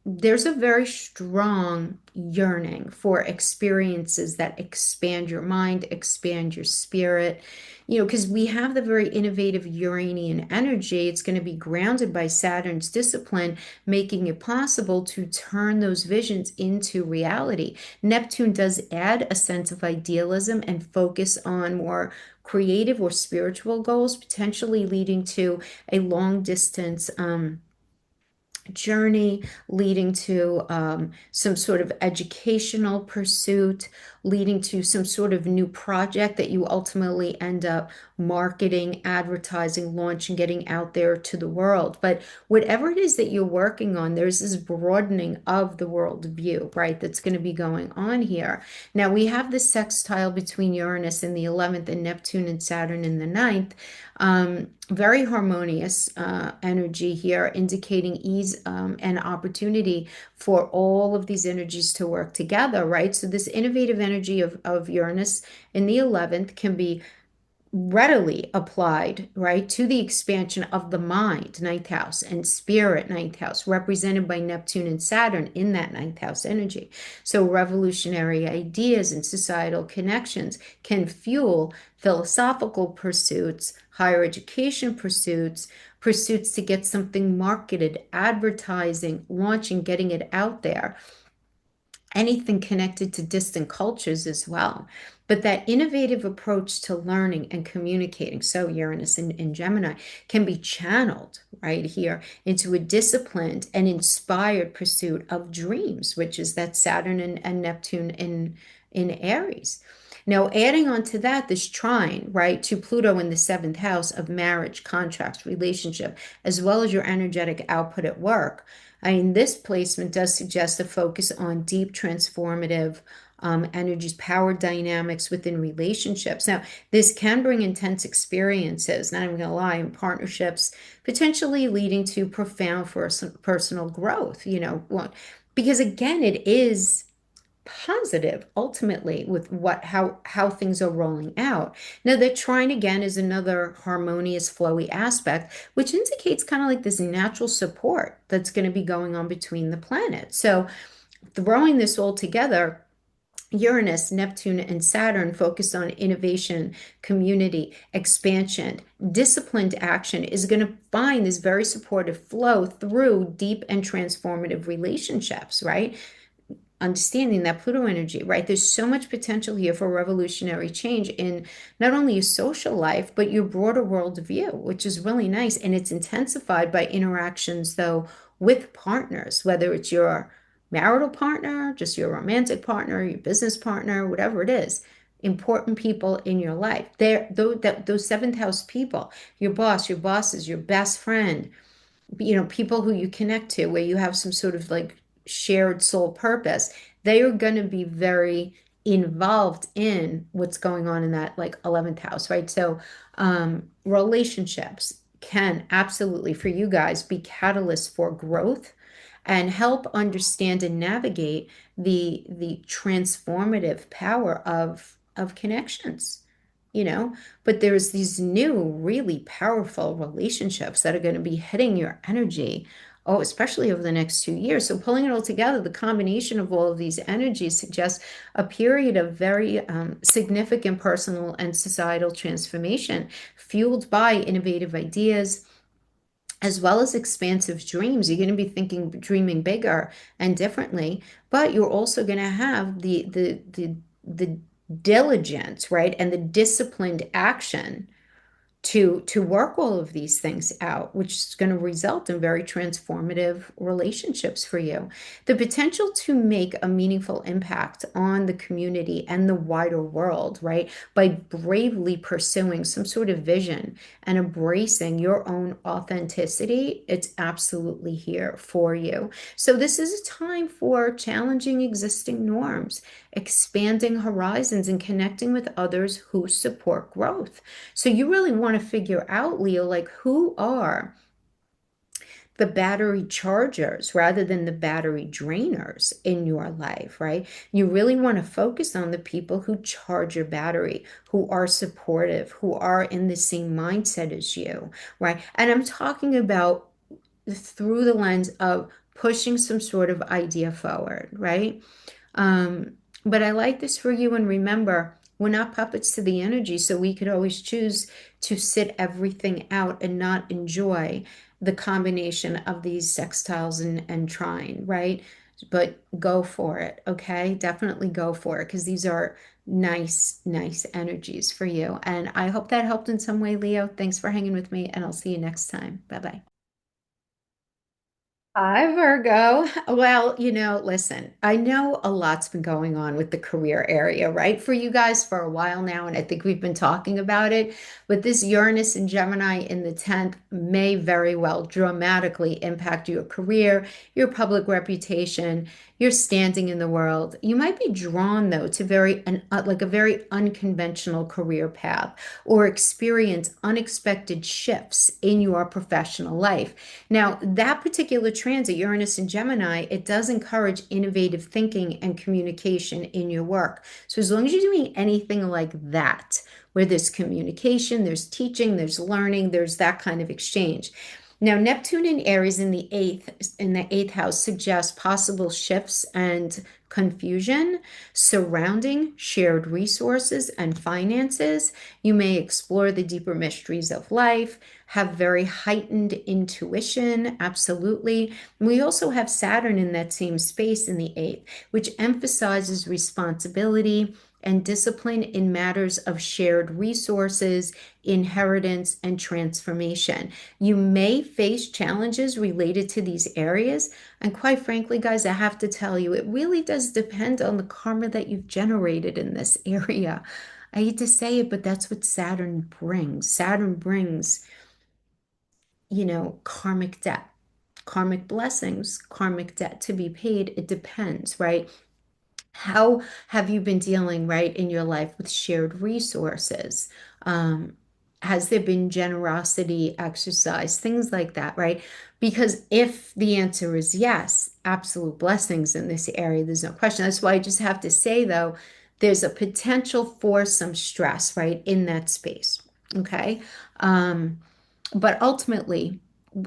there's a very strong yearning for experiences that expand your mind, expand your spirit, because we have the very innovative Uranian energy. It's going to be grounded by Saturn's discipline, making it possible to turn those visions into reality. Neptune does add a sense of idealism and focus on more creative or spiritual goals, potentially leading to a long distance journey, leading to some sort of educational pursuit, leading to some sort of new project that you ultimately end up marketing, advertising, launching, getting out there to the world. But whatever it is that you're working on, there's this broadening of the world view, right? That's going to be going on here. Now we have this sextile between Uranus in the 11th and Neptune and Saturn in the ninth. Very harmonious energy here, indicating ease and opportunity for all of these energies to work together, right? So this innovative energy of Uranus in the 11th can be readily applied, right, to the expansion of the mind, ninth house, and spirit, ninth house, represented by Neptune and Saturn in that ninth house energy. So revolutionary ideas and societal connections can fuel philosophical pursuits, higher education pursuits, pursuits to get something marketed, advertising, launching, getting it out there, anything connected to distant cultures as well. But that innovative approach to learning and communicating, so Uranus in Gemini, can be channeled right here into a disciplined and inspired pursuit of dreams, which is that Saturn and Neptune in Aries. Now, adding on to that, this trine, right, to Pluto in the seventh house of marriage, contracts, relationship, as well as your energetic output at work. I mean, this placement does suggest a focus on deep transformative energies, power dynamics within relationships. Now, this can bring intense experiences, not even going to lie, in partnerships, potentially leading to profound personal growth, because again, it is positive ultimately with how things are rolling out. Now the trine again is another harmonious flowy aspect, which indicates kind of like this natural support that's going to be going on between the planets. So throwing this all together, Uranus, Neptune, and Saturn focused on innovation, community, expansion, disciplined action is going to find this very supportive flow through deep and transformative relationships, right? Understanding that Pluto energy, right? There's so much potential here for revolutionary change in not only your social life, but your broader worldview, which is really nice. And it's intensified by interactions, though, with partners, whether it's your marital partner, just your romantic partner, your business partner, whatever it is. Important people in your life. Those seventh house people, your boss, your bosses, your best friend, people who you connect to, where you have some sort of like shared soul purpose, they are going to be very involved in what's going on in that like 11th house, right? So, relationships can absolutely, for you guys, be catalysts for growth and help understand and navigate the transformative power of connections, you know. But there's these new, really powerful relationships that are going to be hitting your energy, oh, especially over the next 2 years. So pulling it all together, the combination of all of these energies suggests a period of very significant personal and societal transformation, fueled by innovative ideas as well as expansive dreams. You're going to be dreaming bigger and differently, but you're also going to have the diligence, right? And the disciplined action to work all of these things out, which is going to result in very transformative relationships for you. The potential to make a meaningful impact on the community and the wider world, right? By bravely pursuing some sort of vision and embracing your own authenticity, it's absolutely here for you. So this is a time for challenging existing norms, expanding horizons, and connecting with others who support growth. So you really want to figure out, Leo, like who are the battery chargers rather than the battery drainers in your life, right? You really want to focus on the people who charge your battery, who are supportive, who are in the same mindset as you, right? And I'm talking about through the lens of pushing some sort of idea forward, right? But I like this for you. And remember, we're not puppets to the energy, so we could always choose to sit everything out and not enjoy the combination of these sextiles and trine, right? But go for it, okay? Definitely go for it because these are nice, nice energies for you. And I hope that helped in some way, Leo. Thanks for hanging with me, and I'll see you next time. Bye-bye. Hi, Virgo. Well, listen, I know a lot's been going on with the career area, right? For you guys for a while now, and I think we've been talking about it. But this Uranus and Gemini in the 10th may very well dramatically impact your career, your public reputation, your standing in the world. You might be drawn, though, to like a very unconventional career path or experience unexpected shifts in your professional life. Now, that particular transit, Uranus and Gemini, it does encourage innovative thinking and communication in your work. So as long as you're doing anything like that, where there's communication, there's teaching, there's learning, there's that kind of exchange. Now, Neptune in Aries in the eighth house suggests possible shifts and confusion surrounding shared resources and finances. You may explore the deeper mysteries of life, have very heightened intuition, absolutely. We also have Saturn in that same space in the eighth, which emphasizes responsibility and discipline in matters of shared resources, inheritance, and transformation. You may face challenges related to these areas. And quite frankly, guys, I have to tell you, it really does depend on the karma that you've generated in this area. I hate to say it, but that's what Saturn brings. Saturn brings, karmic debt, karmic blessings, karmic debt to be paid. It depends, right? How have you been dealing, right, in your life with shared resources? Um, has there been generosity exercise, things like that, right? Because if the answer is yes, absolute blessings in this area, there's no question. That's why I just have to say, though, there's a potential for some stress, right, in that space. Okay. Um, but ultimately,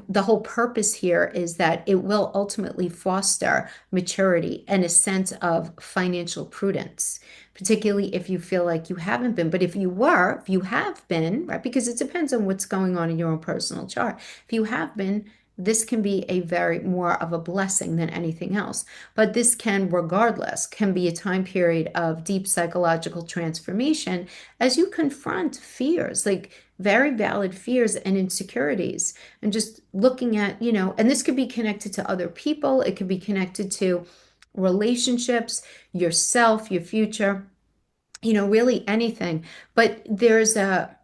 the whole purpose here is that it will ultimately foster maturity and a sense of financial prudence, particularly if you feel like you haven't been. But if you have been, right, because it depends on what's going on in your own personal chart. If you have been, this can be a very more of a blessing than anything else. But this can, regardless, can be a time period of deep psychological transformation as you confront fears, like very valid fears and insecurities, and just looking at, and this could be connected to other people, it could be connected to relationships, yourself, your future, really anything. But there's a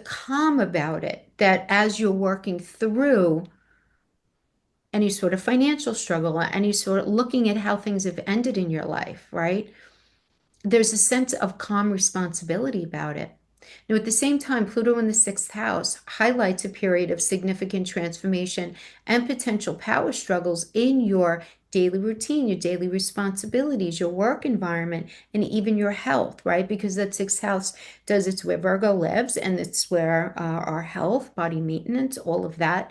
calm about it that as you're working through any sort of financial struggle, any sort of looking at how things have ended in your life, right? There's a sense of calm responsibility about it. Now, at the same time, Pluto in the sixth house highlights a period of significant transformation and potential power struggles in your daily routine, your daily responsibilities, your work environment, and even your health, right? Because that sixth house it's where Virgo lives, and it's where our health, body maintenance, all of that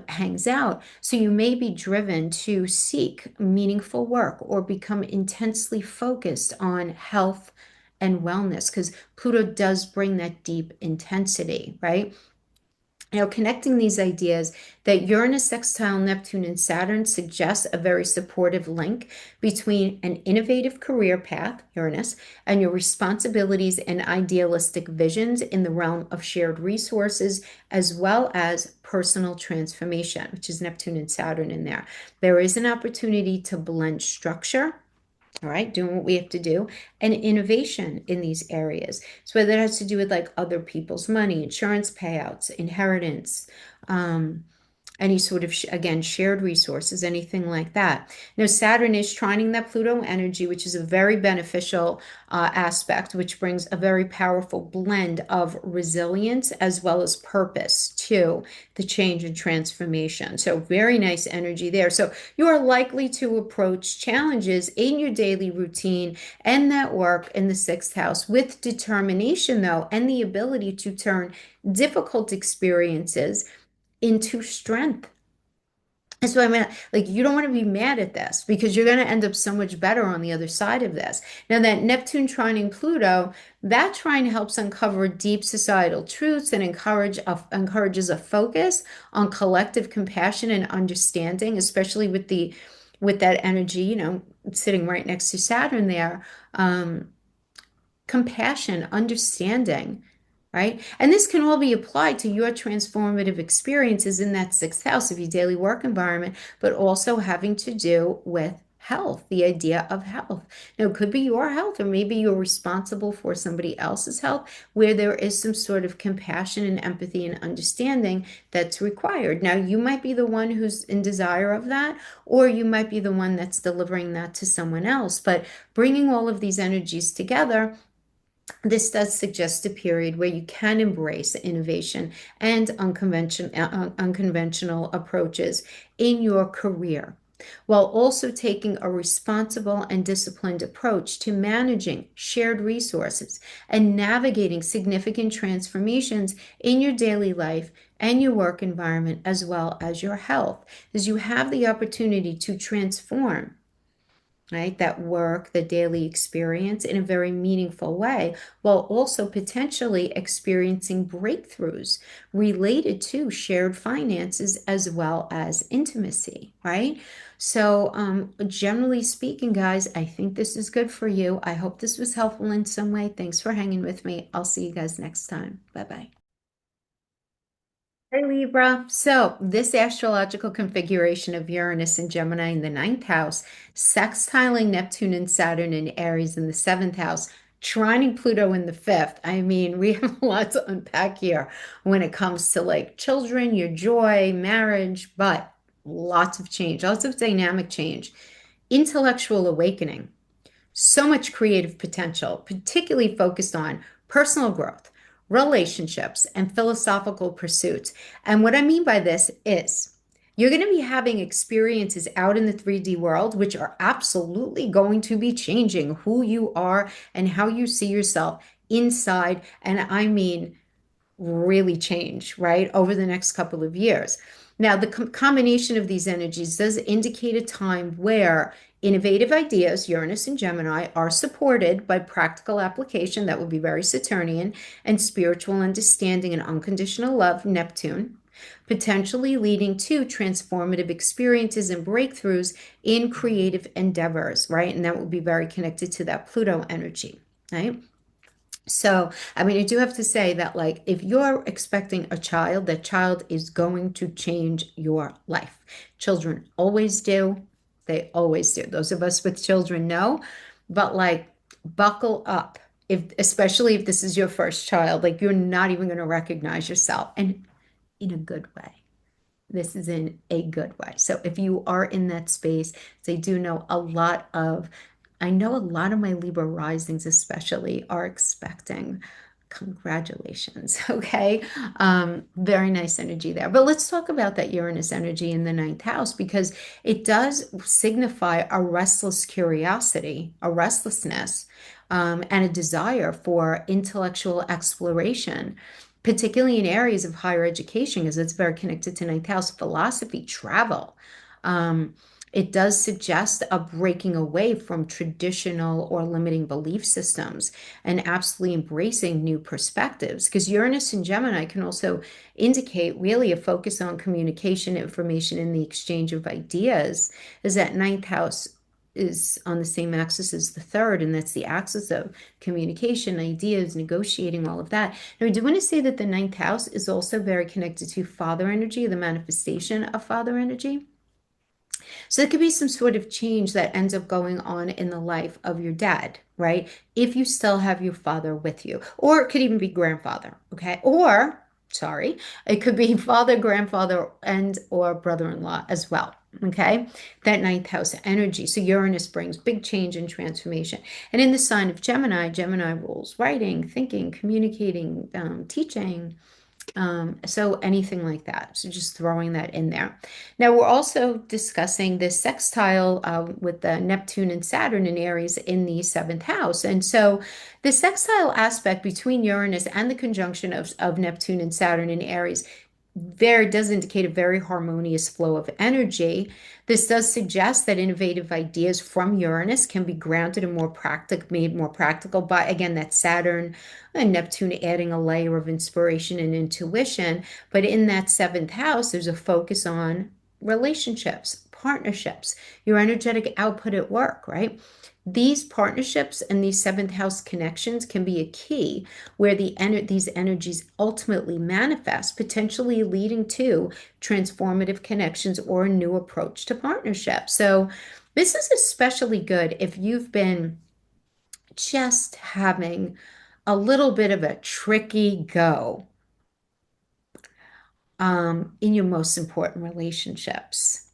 hangs out. So you may be driven to seek meaningful work or become intensely focused on health and wellness because Pluto does bring that deep intensity, right? Connecting these ideas that Uranus, sextile Neptune, and Saturn suggests a very supportive link between an innovative career path, Uranus, and your responsibilities and idealistic visions in the realm of shared resources, as well as personal transformation, which is Neptune and Saturn in there. There is an opportunity to blend structure, all right, doing what we have to do, and innovation in these areas. So whether that has to do with like other people's money, insurance payouts, inheritance, any sort of, again, shared resources, anything like that. Now, Saturn is trining that Pluto energy, which is a very beneficial aspect, which brings a very powerful blend of resilience as well as purpose to the change and transformation. So very nice energy there. So you are likely to approach challenges in your daily routine and that work in the sixth house with determination, though, and the ability to turn difficult experiences into strength. And so I mean, like, you don't want to be mad at this because you're going to end up so much better on the other side of this. Now, that Neptune trining Pluto, that trine helps uncover deep societal truths and encourages a focus on collective compassion and understanding, especially with that energy, sitting right next to Saturn there. Compassion, understanding, right? And this can all be applied to your transformative experiences in that sixth house of your daily work environment, but also having to do with health, the idea of health. Now, it could be your health, or maybe you're responsible for somebody else's health, where there is some sort of compassion and empathy and understanding that's required. Now, you might be the one who's in desire of that, or you might be the one that's delivering that to someone else. But bringing all of these energies together, this does suggest a period where you can embrace innovation and unconventional approaches in your career, while also taking a responsible and disciplined approach to managing shared resources and navigating significant transformations in your daily life and your work environment, as well as your health, as you have the opportunity to transform, right? That work, the daily experience in a very meaningful way, while also potentially experiencing breakthroughs related to shared finances as well as intimacy, right? So, generally speaking, guys, I think this is good for you. I hope this was helpful in some way. Thanks for hanging with me. I'll see you guys next time. Bye-bye. Hey Libra. So this astrological configuration of Uranus and Gemini in the ninth house, sextiling Neptune and Saturn in Aries in the seventh house, trining Pluto in the fifth. I mean, we have a lot to unpack here when it comes to like children, your joy, marriage, but lots of change, lots of dynamic change, intellectual awakening, so much creative potential, particularly focused on personal growth, relationships, and philosophical pursuits. And what I mean by this is you're going to be having experiences out in the 3D world, which are absolutely going to be changing who you are and how you see yourself inside. And I mean, really change, right, over the next couple of years. Now, the combination of these energies does indicate a time where innovative ideas, Uranus and Gemini, are supported by practical application that will be very Saturnian, and spiritual understanding and unconditional love, Neptune, potentially leading to transformative experiences and breakthroughs in creative endeavors, right? And that will be very connected to that Pluto energy, right? So, I mean, I do have to say that, like, if you're expecting a child, that child is going to change your life. Children always do. They always do. Those of us with children know, but like, buckle up. If, especially if this is your first child, like, you're not even going to recognize yourself. And in a good way. This is in a good way. So if you are in that space, they do know a lot of, I know a lot of my Libra risings especially are expecting congratulations. Okay. Very nice energy there. But let's talk about that Uranus energy in the ninth house because it does signify a restless curiosity, a restlessness, and a desire for intellectual exploration, particularly in areas of higher education, because it's very connected to ninth house, philosophy, travel. Um, it does suggest a breaking away from traditional or limiting belief systems and absolutely embracing new perspectives. Because Uranus and Gemini can also indicate really a focus on communication, information, and the exchange of ideas, as that ninth house is on the same axis as the third, and that's the axis of communication, ideas, negotiating, all of that. Now, I do want to say that the ninth house is also very connected to father energy, the manifestation of father energy. So there could be some sort of change that ends up going on in the life of your dad, right? If you still have your father with you, or it could even be grandfather, okay? Or, sorry, it could be father, grandfather, and or brother-in-law as well. Okay, that ninth house energy. So Uranus brings big change and transformation. And in the sign of Gemini, Gemini rules writing, thinking, communicating, teaching, so anything like that. So just throwing that in there. Now we're also discussing this sextile with the Neptune and Saturn in Aries in the seventh house. And so the sextile aspect between Uranus and the conjunction of Neptune and Saturn in Aries there does indicate a very harmonious flow of energy. This does suggest that innovative ideas from Uranus can be grounded and made more practical by, again, that Saturn and Neptune adding a layer of inspiration and intuition. But in that seventh house, there's a focus on relationships, partnerships, your energetic output at work, right? These partnerships and these seventh house connections can be a key where these energies ultimately manifest, potentially leading to transformative connections or a new approach to partnership. So this is especially good if you've been just having a little bit of a tricky go in your most important relationships.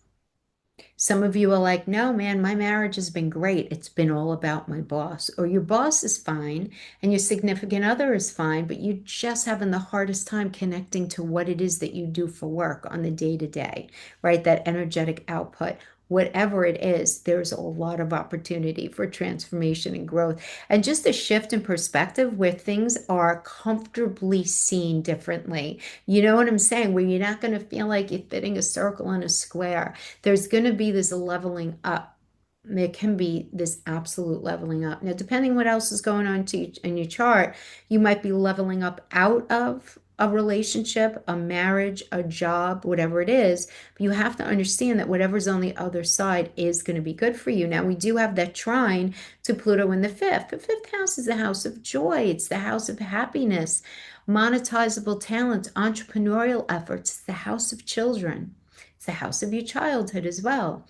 Some of you are like, no, man, my marriage has been great. It's been all about my boss. Or your boss is fine and your significant other is fine, but you're just having the hardest time connecting to what it is that you do for work on the day to day, right? That energetic output. Whatever it is, there's a lot of opportunity for transformation and growth. And just a shift in perspective where things are comfortably seen differently. You know what I'm saying? Where you're not going to feel like you're fitting a circle in a square. There's going to be this leveling up. There can be this absolute leveling up. Now, depending what else is going on in your chart, you might be leveling up out of a relationship, a marriage, a job, whatever it is. But you have to understand that whatever's on the other side is going to be good for you. Now, we do have that trine to Pluto in the fifth. The fifth house is the house of joy. It's the house of happiness, monetizable talents, entrepreneurial efforts. It's the house of children. It's the house of your childhood as well.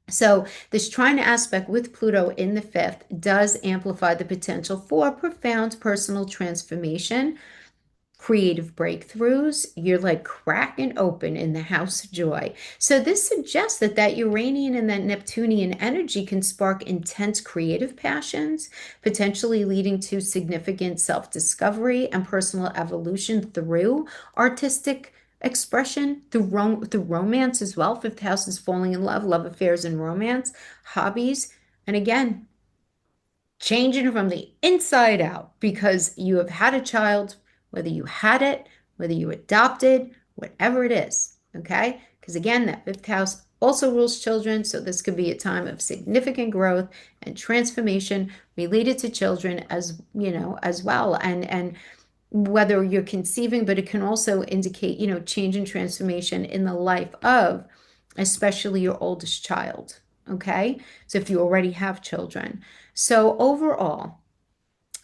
So this trine aspect with Pluto in the fifth does amplify the potential for profound personal transformation, creative breakthroughs. You're like cracking open in the house of joy. So this suggests that that Uranian and that Neptunian energy can spark intense creative passions, potentially leading to significant self-discovery and personal evolution through artistic expression, through romance as well. Fifth house is falling in love, love affairs and romance, hobbies. And again, changing from the inside out because you have had a child, whether you had it, whether you adopted, whatever it is, okay? Because again, that fifth house also rules children, so this could be a time of significant growth and transformation related to children as, you know, as well. And whether you're conceiving, but it can also indicate, you know, change and transformation in the life of especially your oldest child, okay? So if you already have children. So overall,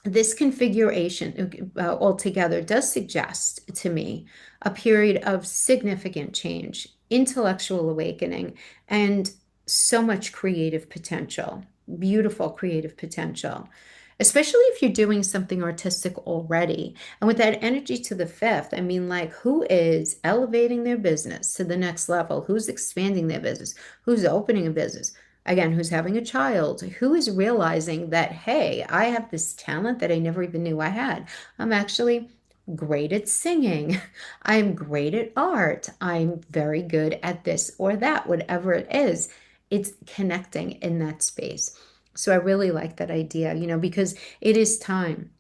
this configuration altogether does suggest to me a period of significant change, intellectual awakening, and so much creative potential, beautiful creative potential. especially if you're doing something artistic already. And with that energy to the fifth, I mean, like, who is elevating their business to the next level? Who's expanding their business? Who's opening a business? Again, who's having a child? Who is realizing that, hey, I have this talent that I never even knew I had? I'm actually great at singing. I'm great at art. I'm very good at this or that, whatever it is. It's connecting in that space. So I really like that idea, because it is time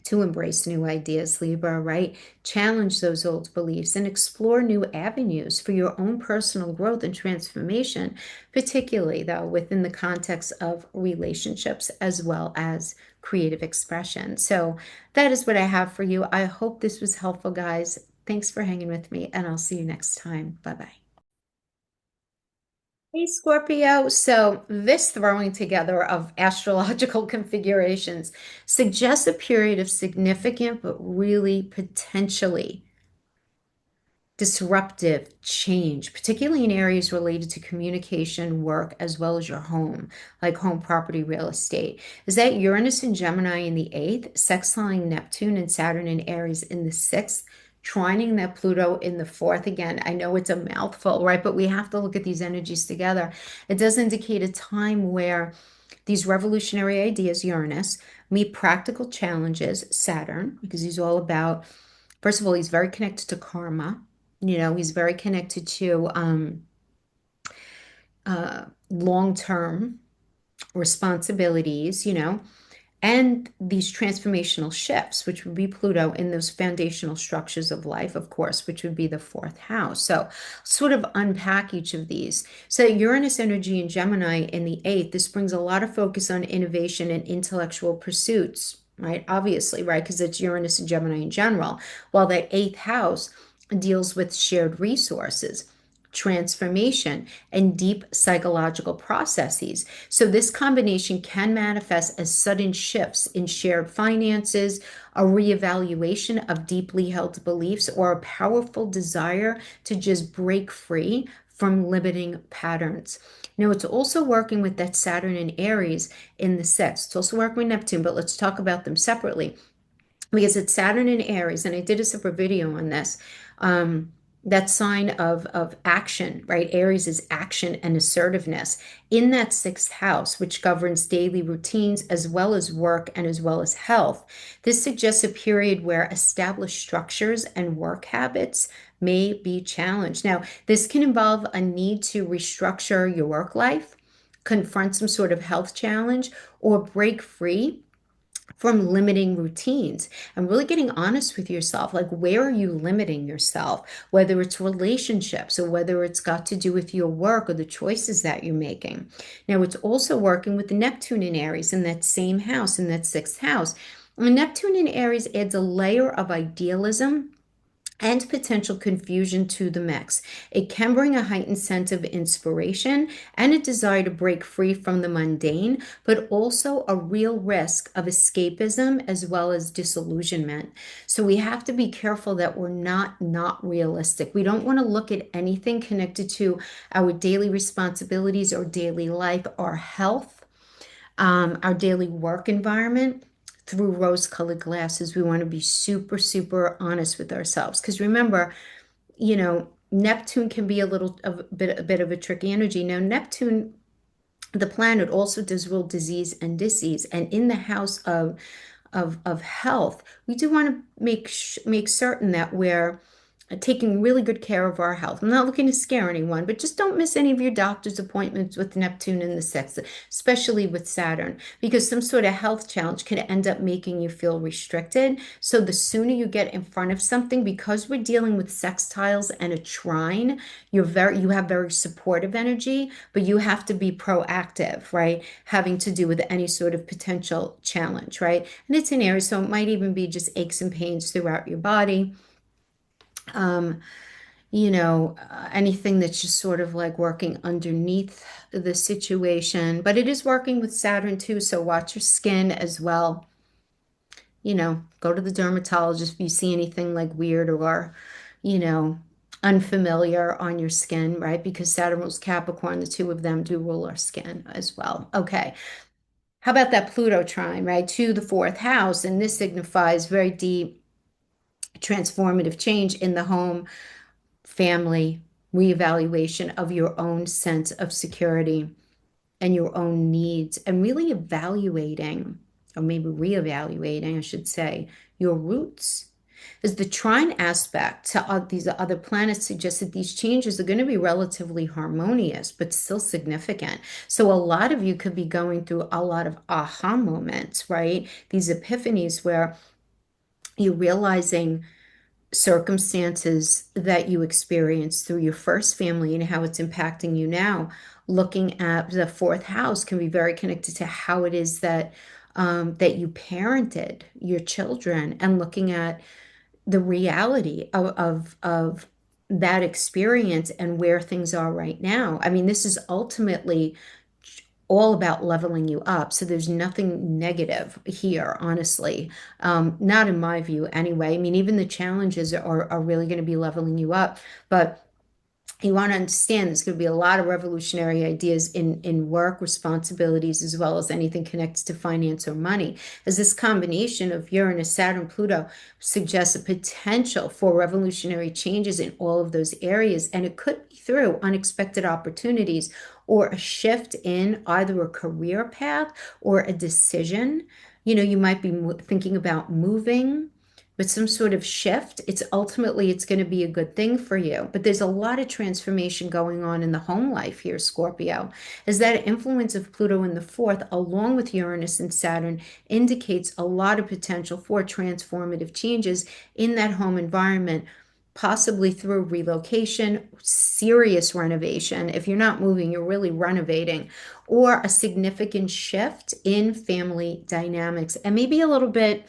to embrace new ideas, Libra, right? Challenge those old beliefs and explore new avenues for your own personal growth and transformation, particularly, though, within the context of relationships as well as creative expression. So that is what I have for you. I hope this was helpful, guys. Thanks for hanging with me, and I'll see you next time. Bye bye. Hey, Scorpio. So, this throwing together of astrological configurations suggests a period of significant but really potentially disruptive change, particularly in areas related to communication, work, as well as your home, like home property, real estate. Is that Uranus and Gemini in the eighth, sextiling Neptune and Saturn and Aries in the sixth, trining that Pluto in the fourth? Again, I know it's a mouthful, right? But we have to look at these energies together. It does indicate a time where these revolutionary ideas, Uranus, meet practical challenges, Saturn, because he's all about, first of all, he's very connected to karma. He's very connected to long-term responsibilities, and these transformational shifts, which would be Pluto in those foundational structures of life, of course, which would be the fourth house. So, sort of unpack each of these. So, Uranus energy in Gemini in the eighth, this brings a lot of focus on innovation and intellectual pursuits, right? Obviously, right? Because it's Uranus and Gemini in general, while that eighth house deals with shared resources, transformation, and deep psychological processes. So, this combination can manifest as sudden shifts in shared finances, a reevaluation of deeply held beliefs, or a powerful desire to just break free from limiting patterns. Now, it's also working with that Saturn and Aries in the sixth. It's also working with Neptune, but let's talk about them separately because it's Saturn in Aries, and I did a separate video on this. That sign of action, right? Aries is action and assertiveness in that sixth house, which governs daily routines as well as work and as well as health. This suggests a period where established structures and work habits may be challenged. Now, this can involve a need to restructure your work life, confront some sort of health challenge, or break free from limiting routines and really getting honest with yourself. Like, where are you limiting yourself? Whether it's relationships or whether it's got to do with your work or the choices that you're making. Now, it's also working with Neptune in Aries in that same house, in that sixth house. And Neptune in Aries adds a layer of idealism and potential confusion to the mix. It can bring a heightened sense of inspiration and a desire to break free from the mundane, but also a real risk of escapism as well as disillusionment. So we have to be careful that we're not realistic. We don't want to look at anything connected to our daily responsibilities or daily life, our health, our daily work environment through rose-colored glasses. We want to be super, super honest with ourselves. Because remember, Neptune can be a bit of a tricky energy. Now, Neptune, the planet, also does rule disease and disease. And in the house of health, we do want to make certain that we're taking really good care of our health. I'm not looking to scare anyone, but just don't miss any of your doctor's appointments with Neptune in the sixth, especially with Saturn, because some sort of health challenge could end up making you feel restricted. So the sooner you get in front of something, because we're dealing with sextiles and a trine, you have very supportive energy, but you have to be proactive, right? Having to do with any sort of potential challenge, right? And it's an area, so it might even be just aches and pains throughout your body. Um, anything that's just sort of like working underneath the situation. But it is working with Saturn too, so watch your skin as well. Go to the dermatologist if you see anything like weird or, you know, unfamiliar on your skin, right? Because Saturn rules Capricorn, the two of them do rule our skin as well. Okay. how about that Pluto trine, right, to the fourth house? And this signifies very deep transformative change in the home, family, reevaluation of your own sense of security and your own needs, and really evaluating, or maybe reevaluating, I should say, your roots. As the trine aspect to these other planets suggests that these changes are going to be relatively harmonious, but still significant. So a lot of you could be going through a lot of aha moments, right? These epiphanies where you're realizing circumstances that you experienced through your first family and how it's impacting you now. Looking at the fourth house can be very connected to how it is that that you parented your children, and looking at the reality of that experience and where things are right now. I mean, this is ultimately all about leveling you up. So there's nothing negative here, honestly. Not in my view, anyway. I mean, even the challenges are really going to be leveling you up. But you want to understand there's going to be a lot of revolutionary ideas in work responsibilities, as well as anything connected to finance or money, as this combination of Uranus, Saturn, Pluto suggests a potential for revolutionary changes in all of those areas. And it could be through unexpected opportunities or a shift in either a career path or a decision. You might be thinking about moving with some sort of shift. It's going to be a good thing for you. But there's a lot of transformation going on in the home life here, Scorpio, as that influence of Pluto in the fourth, along with Uranus and Saturn, indicates a lot of potential for transformative changes in that home environment, possibly through relocation, serious renovation. If you're not moving, you're really renovating, or a significant shift in family dynamics, and maybe a little bit,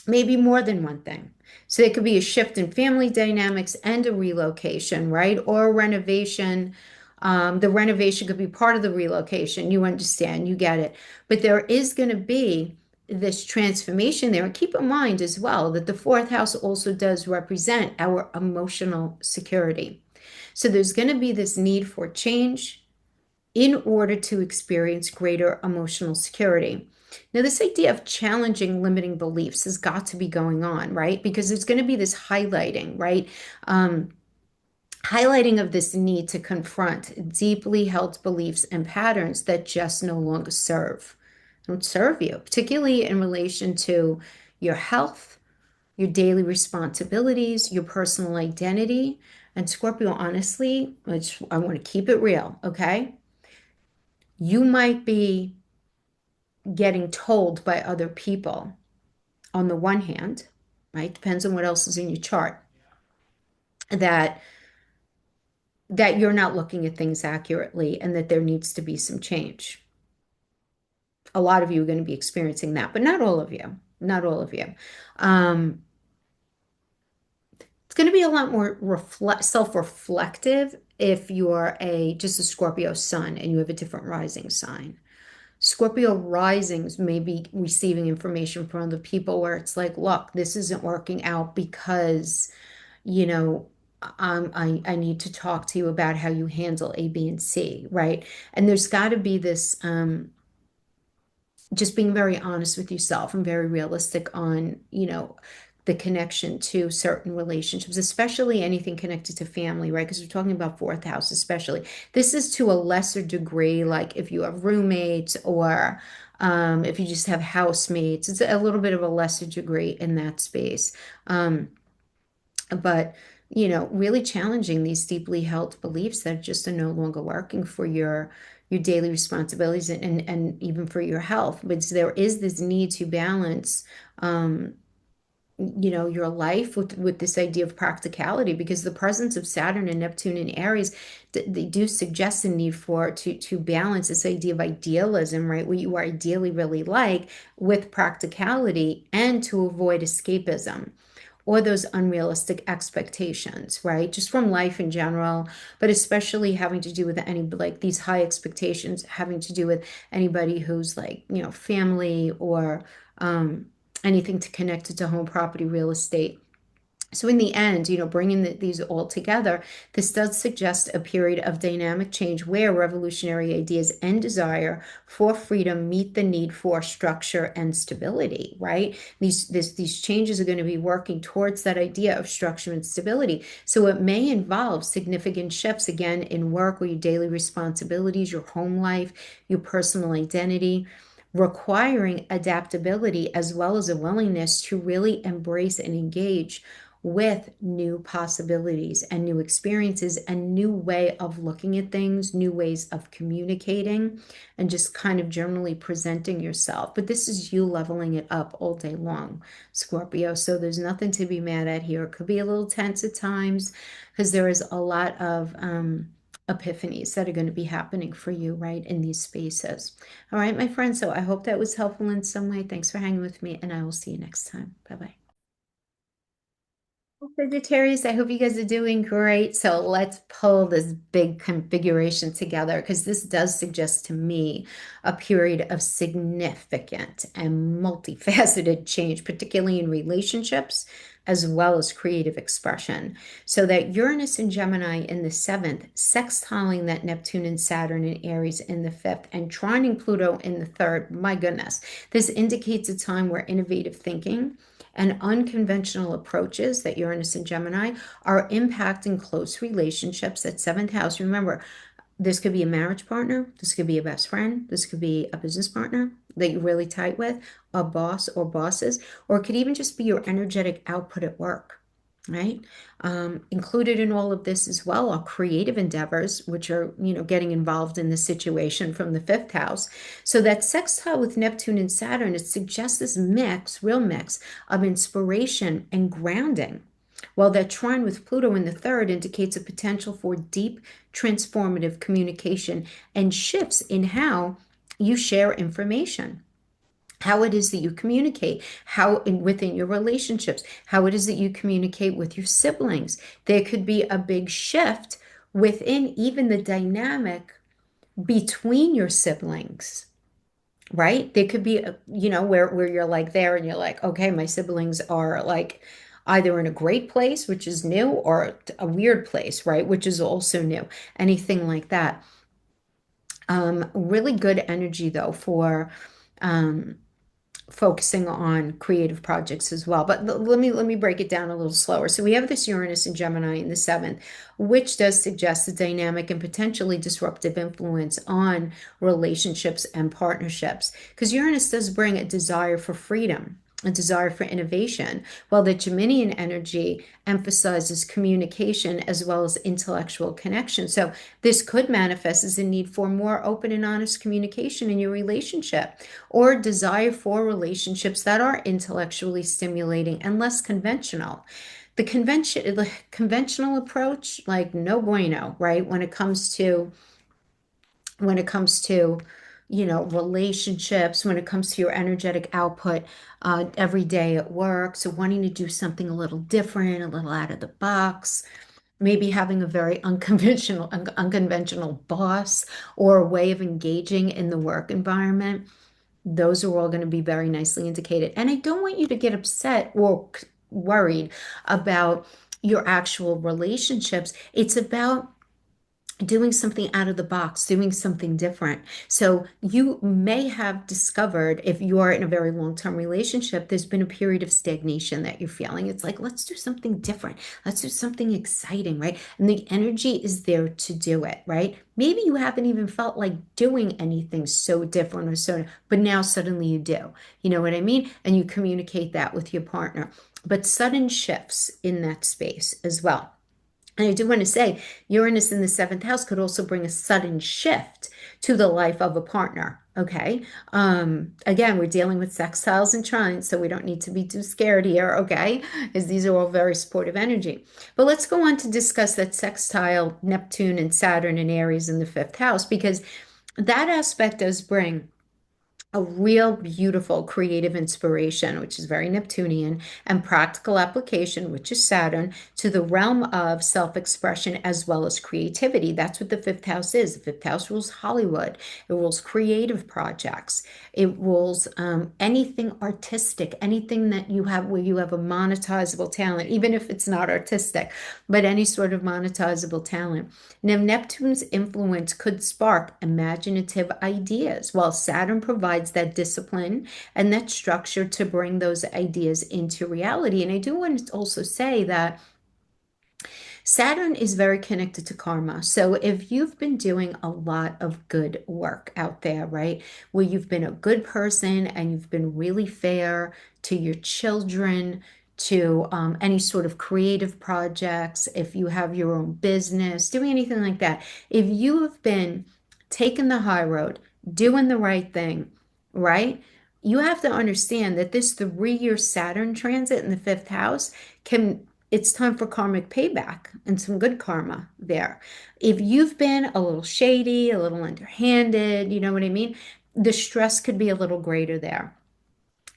maybe more than one thing. So it could be a shift in family dynamics and a relocation, right? Or a renovation. The renovation could be part of the relocation. You understand, you get it. But there is going to be this transformation there. And keep in mind as well that the fourth house also does represent our emotional security. So there's going to be this need for change in order to experience greater emotional security. Now, this idea of challenging limiting beliefs has got to be going on, right? Because there's going to be this highlighting, right? Highlighting of this need to confront deeply held beliefs and patterns that just no longer don't serve you, particularly in relation to your health, your daily responsibilities, your personal identity. And Scorpio, honestly, I want to keep it real, okay? You might be getting told by other people, on the one hand, right? Depends on what else is in your chart, that you're not looking at things accurately and that there needs to be some change. A lot of you are going to be experiencing that, but not all of you. Not all of you. Um, it's going to be a lot more self-reflective if you're just a Scorpio sun and you have a different rising sign. Scorpio risings may be receiving information from other people where it's like, look, this isn't working out because, you know, I need to talk to you about how you handle A, B, and C, right? And there's got to be this just being very honest with yourself and very realistic on, the connection to certain relationships, especially anything connected to family, right? Because we're talking about fourth house, especially. This is to a lesser degree, like if you have roommates or if you just have housemates, it's a little bit of a lesser degree in that space. But really challenging these deeply held beliefs that just are no longer working for your daily responsibilities and even for your health. But there is this need to balance your life with this idea of practicality, because the presence of Saturn and Neptune in Aries, they do suggest a need to balance this idea of idealism, right? What you ideally really like with practicality, and to avoid escapism or those unrealistic expectations, right? Just from life in general, but especially having to do with like these high expectations, having to do with anybody who's like, family or anything to connect it to home, property, real estate. So in the end, bringing these all together, this does suggest a period of dynamic change where revolutionary ideas and desire for freedom meet the need for structure and stability, right? These changes are going to be working towards that idea of structure and stability. So it may involve significant shifts again in work or your daily responsibilities, your home life, your personal identity, requiring adaptability as well as a willingness to really embrace and engage with new possibilities and new experiences and new way of looking at things, new ways of communicating, and just kind of generally presenting yourself. But this is you leveling it up all day long, Scorpio. So there's nothing to be mad at here. It could be a little tense at times because there is a lot of epiphanies that are going to be happening for you, right, in these spaces. All right, my friend. So I hope that was helpful in some way. Thanks for hanging with me, and I will see you next time. Bye-bye. Sagittarius, I hope you guys are doing great. So let's pull this big configuration together because this does suggest to me a period of significant and multifaceted change, particularly in relationships as well as creative expression. So that Uranus and Gemini in the seventh, sextiling that Neptune and Saturn in Aries in the fifth, and trining Pluto in the third. My goodness, this indicates a time where innovative thinking and unconventional approaches that Uranus and Gemini are impacting close relationships at seventh house. Remember, this could be a marriage partner, this could be a best friend, this could be a business partner that you're really tight with, a boss or bosses, or it could even just be your energetic output at work. Right? Included in all of this as well are creative endeavors, which are, getting involved in the situation from the fifth house. So that sextile with Neptune and Saturn, it suggests this mix, real mix of inspiration and grounding. While that trine with Pluto in the third indicates a potential for deep, transformative communication and shifts in how you share information, how it is that you communicate, within your relationships, how it is that you communicate with your siblings. There could be a big shift within even the dynamic between your siblings, right? There could be where you're like there and you're like, okay, my siblings are like either in a great place, which is new, or a weird place, right, which is also new. Anything like that. Really good energy though for um focusing on creative projects as well. But let me break it down a little slower. So we have this Uranus and Gemini in the seventh, which does suggest a dynamic and potentially disruptive influence on relationships and partnerships. Because Uranus does bring a desire for freedom, a desire for innovation, while the Geminian energy emphasizes communication as well as intellectual connection. So this could manifest as a need for more open and honest communication in your relationship, or desire for relationships that are intellectually stimulating and less conventional. The conventional approach, like no bueno, right? When it comes to relationships, when it comes to your energetic output every day at work. So wanting to do something a little different, a little out of the box, maybe having a very unconventional boss or a way of engaging in the work environment. Those are all going to be very nicely indicated. And I don't want you to get upset or worried about your actual relationships. It's about doing something out of the box, doing something different. So you may have discovered, if you are in a very long-term relationship, there's been a period of stagnation that you're feeling. It's like, let's do something different. Let's do something exciting, right? And the energy is there to do it, right? Maybe you haven't even felt like doing anything so different or so, but now suddenly you do. You know what I mean? And you communicate that with your partner. But sudden shifts in that space as well. And I do want to say Uranus in the seventh house could also bring a sudden shift to the life of a partner. Okay. Again, we're dealing with sextiles and trines, so we don't need to be too scared here. Okay. Because these are all very supportive energy. But let's go on to discuss that sextile Neptune and Saturn and Aries in the fifth house, because that aspect does bring a real beautiful creative inspiration, which is very Neptunian, and practical application, which is Saturn, to the realm of self-expression as well as creativity. That's what the fifth house is. The fifth house rules Hollywood. It rules creative projects. It rules anything artistic, anything that you have where you have a monetizable talent, even if it's not artistic, but any sort of monetizable talent. Now, Neptune's influence could spark imaginative ideas, while Saturn provides that discipline and that structure to bring those ideas into reality. And I do want to also say that Saturn is very connected to karma. So if you've been doing a lot of good work out there, right, where you've been a good person and you've been really fair to your children, to any sort of creative projects, if you have your own business, doing anything like that, if you have been taking the high road, doing the right thing, right, you have to understand that this 3-year Saturn transit in the fifth house can it's time for karmic payback and some good karma there. If you've been a little shady, a little underhanded, you know what I mean? The stress could be a little greater there.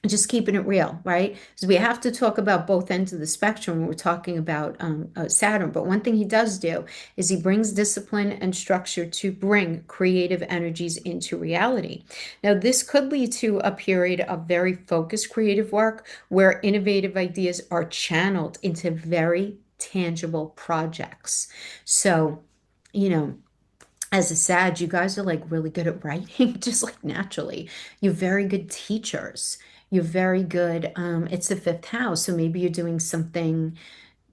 Just keeping it real, right? Because we have to talk about both ends of the spectrum when we're talking about Saturn. But one thing he does do is he brings discipline and structure to bring creative energies into reality. Now, this could lead to a period of very focused creative work where innovative ideas are channeled into very tangible projects. So, you know, as a Sag, you guys are like really good at writing, just like naturally. You're very good teachers. You're very good. It's the fifth house, so maybe you're doing something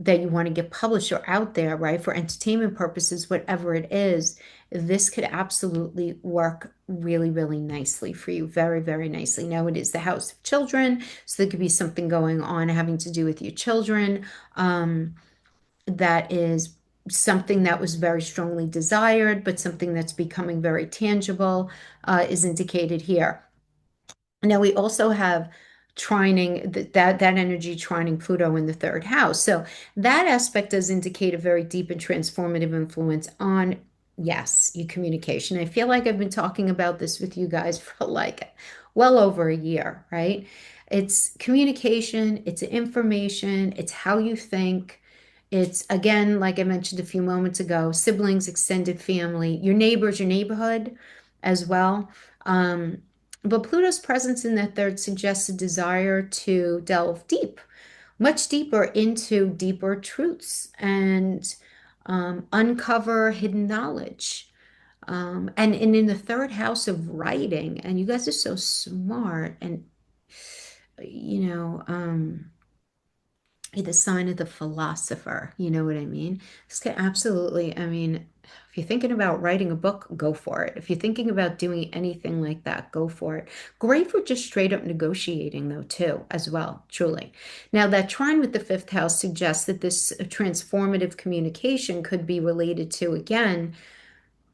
that you want to get published or out there, right? For entertainment purposes, whatever it is, this could absolutely work really, really nicely for you. Very, very nicely. Now it is the house of children, so there could be something going on having to do with your children. That is something that was very strongly desired, but something that's becoming very tangible is indicated here. Now we also have trining that energy trining Pluto in the third house. So that aspect does indicate a very deep and transformative influence on, yes, your communication. I feel like I've been talking about this with you guys for like well over a year, right? It's communication, it's information, it's how you think. It's again, like I mentioned a few moments ago, siblings, extended family, your neighbors, your neighborhood as well. Um, but Pluto's presence in that third suggests a desire to delve deep, much deeper into deeper truths and uncover hidden knowledge. And in the third house of writing, and you guys are so smart and, you know, the sign of the philosopher, you know what I mean? This could absolutely, I mean, if you're thinking about writing a book, go for it. If you're thinking about doing anything like that, go for it. Great for just straight up negotiating, though, too, as well, truly. Now, that trine with the fifth house suggests that this transformative communication could be related to, again,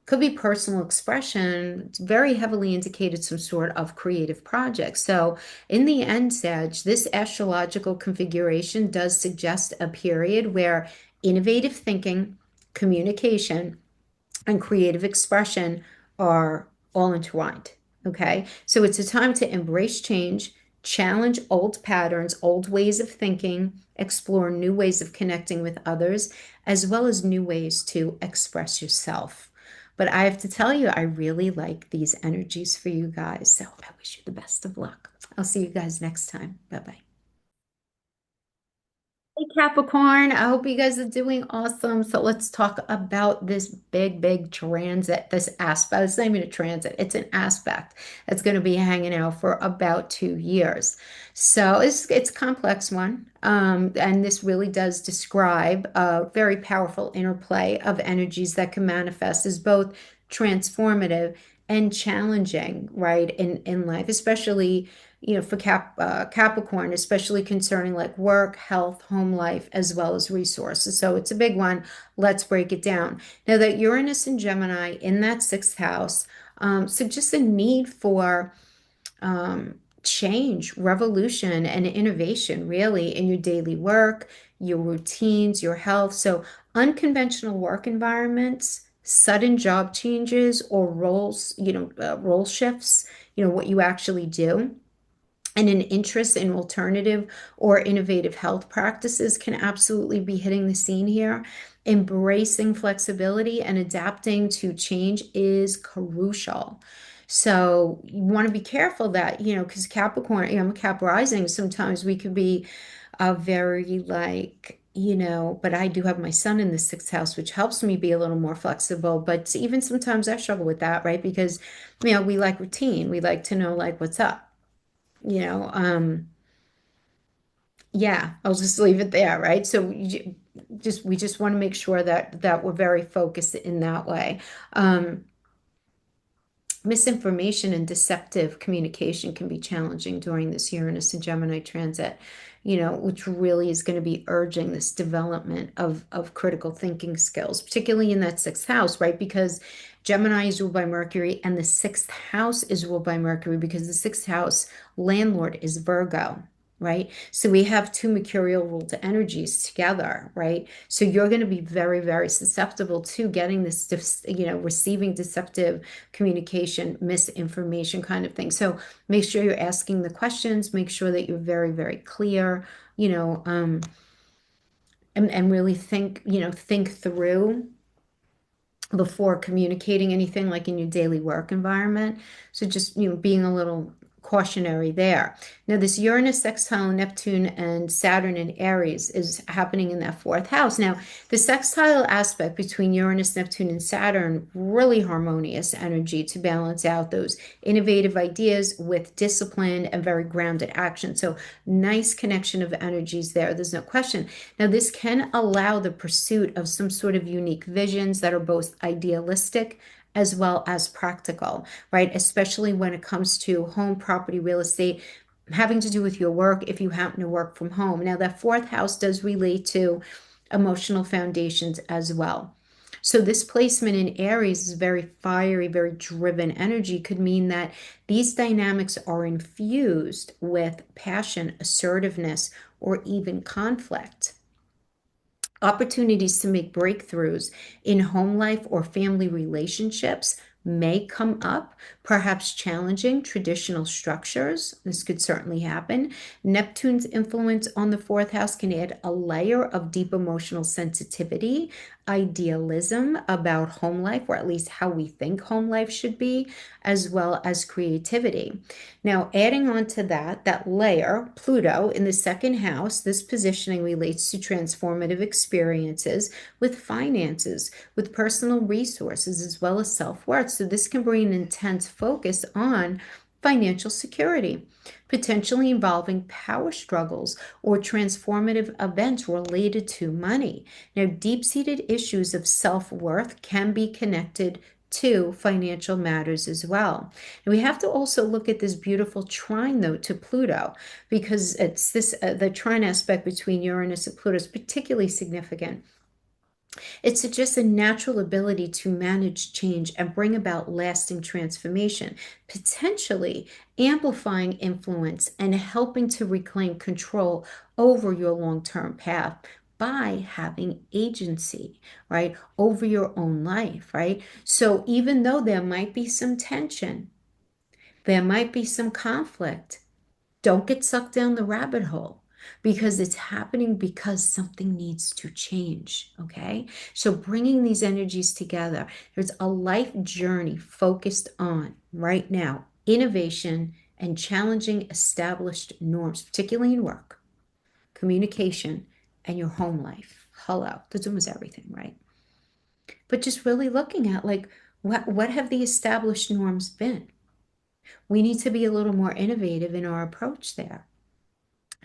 could be personal expression. It's very heavily indicated some sort of creative project. So in the end, Sag, this astrological configuration does suggest a period where innovative thinking, communication, and creative expression are all entwined. Okay. So it's a time to embrace change, challenge old patterns, old ways of thinking, explore new ways of connecting with others, as well as new ways to express yourself. But I have to tell you, I really like these energies for you guys. So I wish you the best of luck. I'll see you guys next time. Bye bye. Hey Capricorn, I hope you guys are doing awesome. So let's talk about this big, big transit, this aspect. It's not even a transit, it's an aspect that's going to be hanging out for about 2 years. So it's a complex one. And this really does describe a very powerful interplay of energies that can manifest as both transformative and challenging, right, in life, especially for Capricorn, especially concerning like work, health, home life, as well as resources. So it's a big one. Let's break it down. Now that Uranus and Gemini in that sixth house, so just a need for change, revolution, and innovation really in your daily work, your routines, your health. So unconventional work environments, sudden job changes or roles, role shifts, what you actually do. And an interest in alternative or innovative health practices can absolutely be hitting the scene here. Embracing flexibility and adapting to change is crucial. So you want to be careful that, because Capricorn, I'm a Cap rising, sometimes we could be very like, but I do have my sun in the sixth house, which helps me be a little more flexible. But even sometimes I struggle with that, right? Because, we like routine. We like to know like what's up you know, yeah, I'll just leave it there, right? So we just want to make sure that we're very focused in that way. Um, Misinformation and deceptive communication can be challenging during this Uranus and Gemini transit, which really is going to be urging this development of critical thinking skills, particularly in that sixth house, right? Because Gemini is ruled by Mercury and the sixth house is ruled by Mercury because the sixth house landlord is Virgo. Right. So we have two mercurial ruled energies together, right? So you're going to be very, very susceptible to getting this, receiving deceptive communication, misinformation kind of thing. So make sure you're asking the questions, make sure that you're very, very clear, and really think through before communicating anything like in your daily work environment. So just, being a little cautionary there. Now, this Uranus, sextile, Neptune, and Saturn in Aries is happening in that fourth house. Now, the sextile aspect between Uranus, Neptune, and Saturn, really harmonious energy to balance out those innovative ideas with discipline and very grounded action. So nice connection of energies there. There's no question. Now, this can allow the pursuit of some sort of unique visions that are both idealistic as well as practical, right? Especially when it comes to home, property, real estate, having to do with your work if you happen to work from home. Now, that fourth house does relate to emotional foundations as well. So this placement in Aries is very fiery, very driven energy, could mean that these dynamics are infused with passion, assertiveness, or even conflict. Opportunities to make breakthroughs in home life or family relationships may come up, perhaps challenging traditional structures. This could certainly happen. Neptune's influence on the fourth house can add a layer of deep emotional sensitivity, idealism about home life, or at least how we think home life should be, as well as creativity. Now, adding on to that layer, Pluto in the second house, this positioning relates to transformative experiences with finances, with personal resources, as well as self-worth. So this can bring an intense focus on financial security, potentially involving power struggles or transformative events related to money. Now, deep-seated issues of self-worth can be connected to financial matters as well. And we have to also look at this beautiful trine, though, to Pluto, because it's this the trine aspect between Uranus and Pluto is particularly significant. It's just a natural ability to manage change and bring about lasting transformation, potentially amplifying influence and helping to reclaim control over your long-term path by having agency, right, over your own life, right? So even though there might be some tension, there might be some conflict, don't get sucked down the rabbit hole because it's happening because something needs to change. Okay. So bringing these energies together, there's a life journey focused on right now innovation and challenging established norms, particularly in work, communication, and your home life. Hello. That's almost everything, right? But just really looking at like, what have the established norms been? We need to be a little more innovative in our approach there.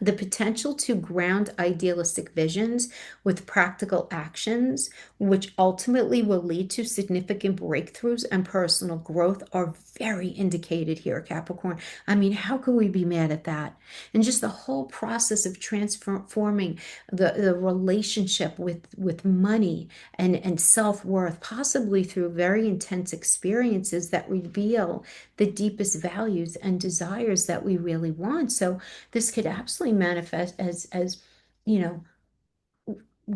The potential to ground idealistic visions with practical actions, which ultimately will lead to significant breakthroughs and personal growth, are very indicated here, Capricorn. I mean, how could we be mad at that? And just the whole process of transforming the relationship with money and self-worth, possibly through very intense experiences that reveal the deepest values and desires that we really want. So this could absolutely manifest as you know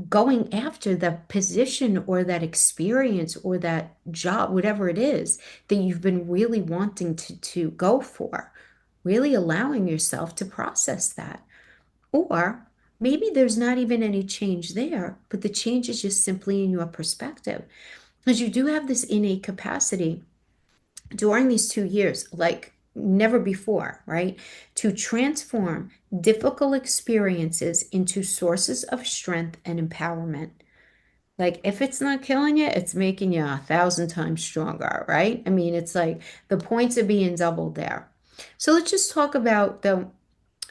going after the position or that experience or that job, whatever it is that you've been really wanting to go for, really allowing yourself to process that. Or maybe there's not even any change there, but the change is just simply in your perspective. Because you do have this innate capacity during these 2 years, like never before, right? To transform difficult experiences into sources of strength and empowerment. Like if it's not killing you, it's making you 1,000 times stronger, right? I mean, it's like the points are being doubled there. So let's just talk about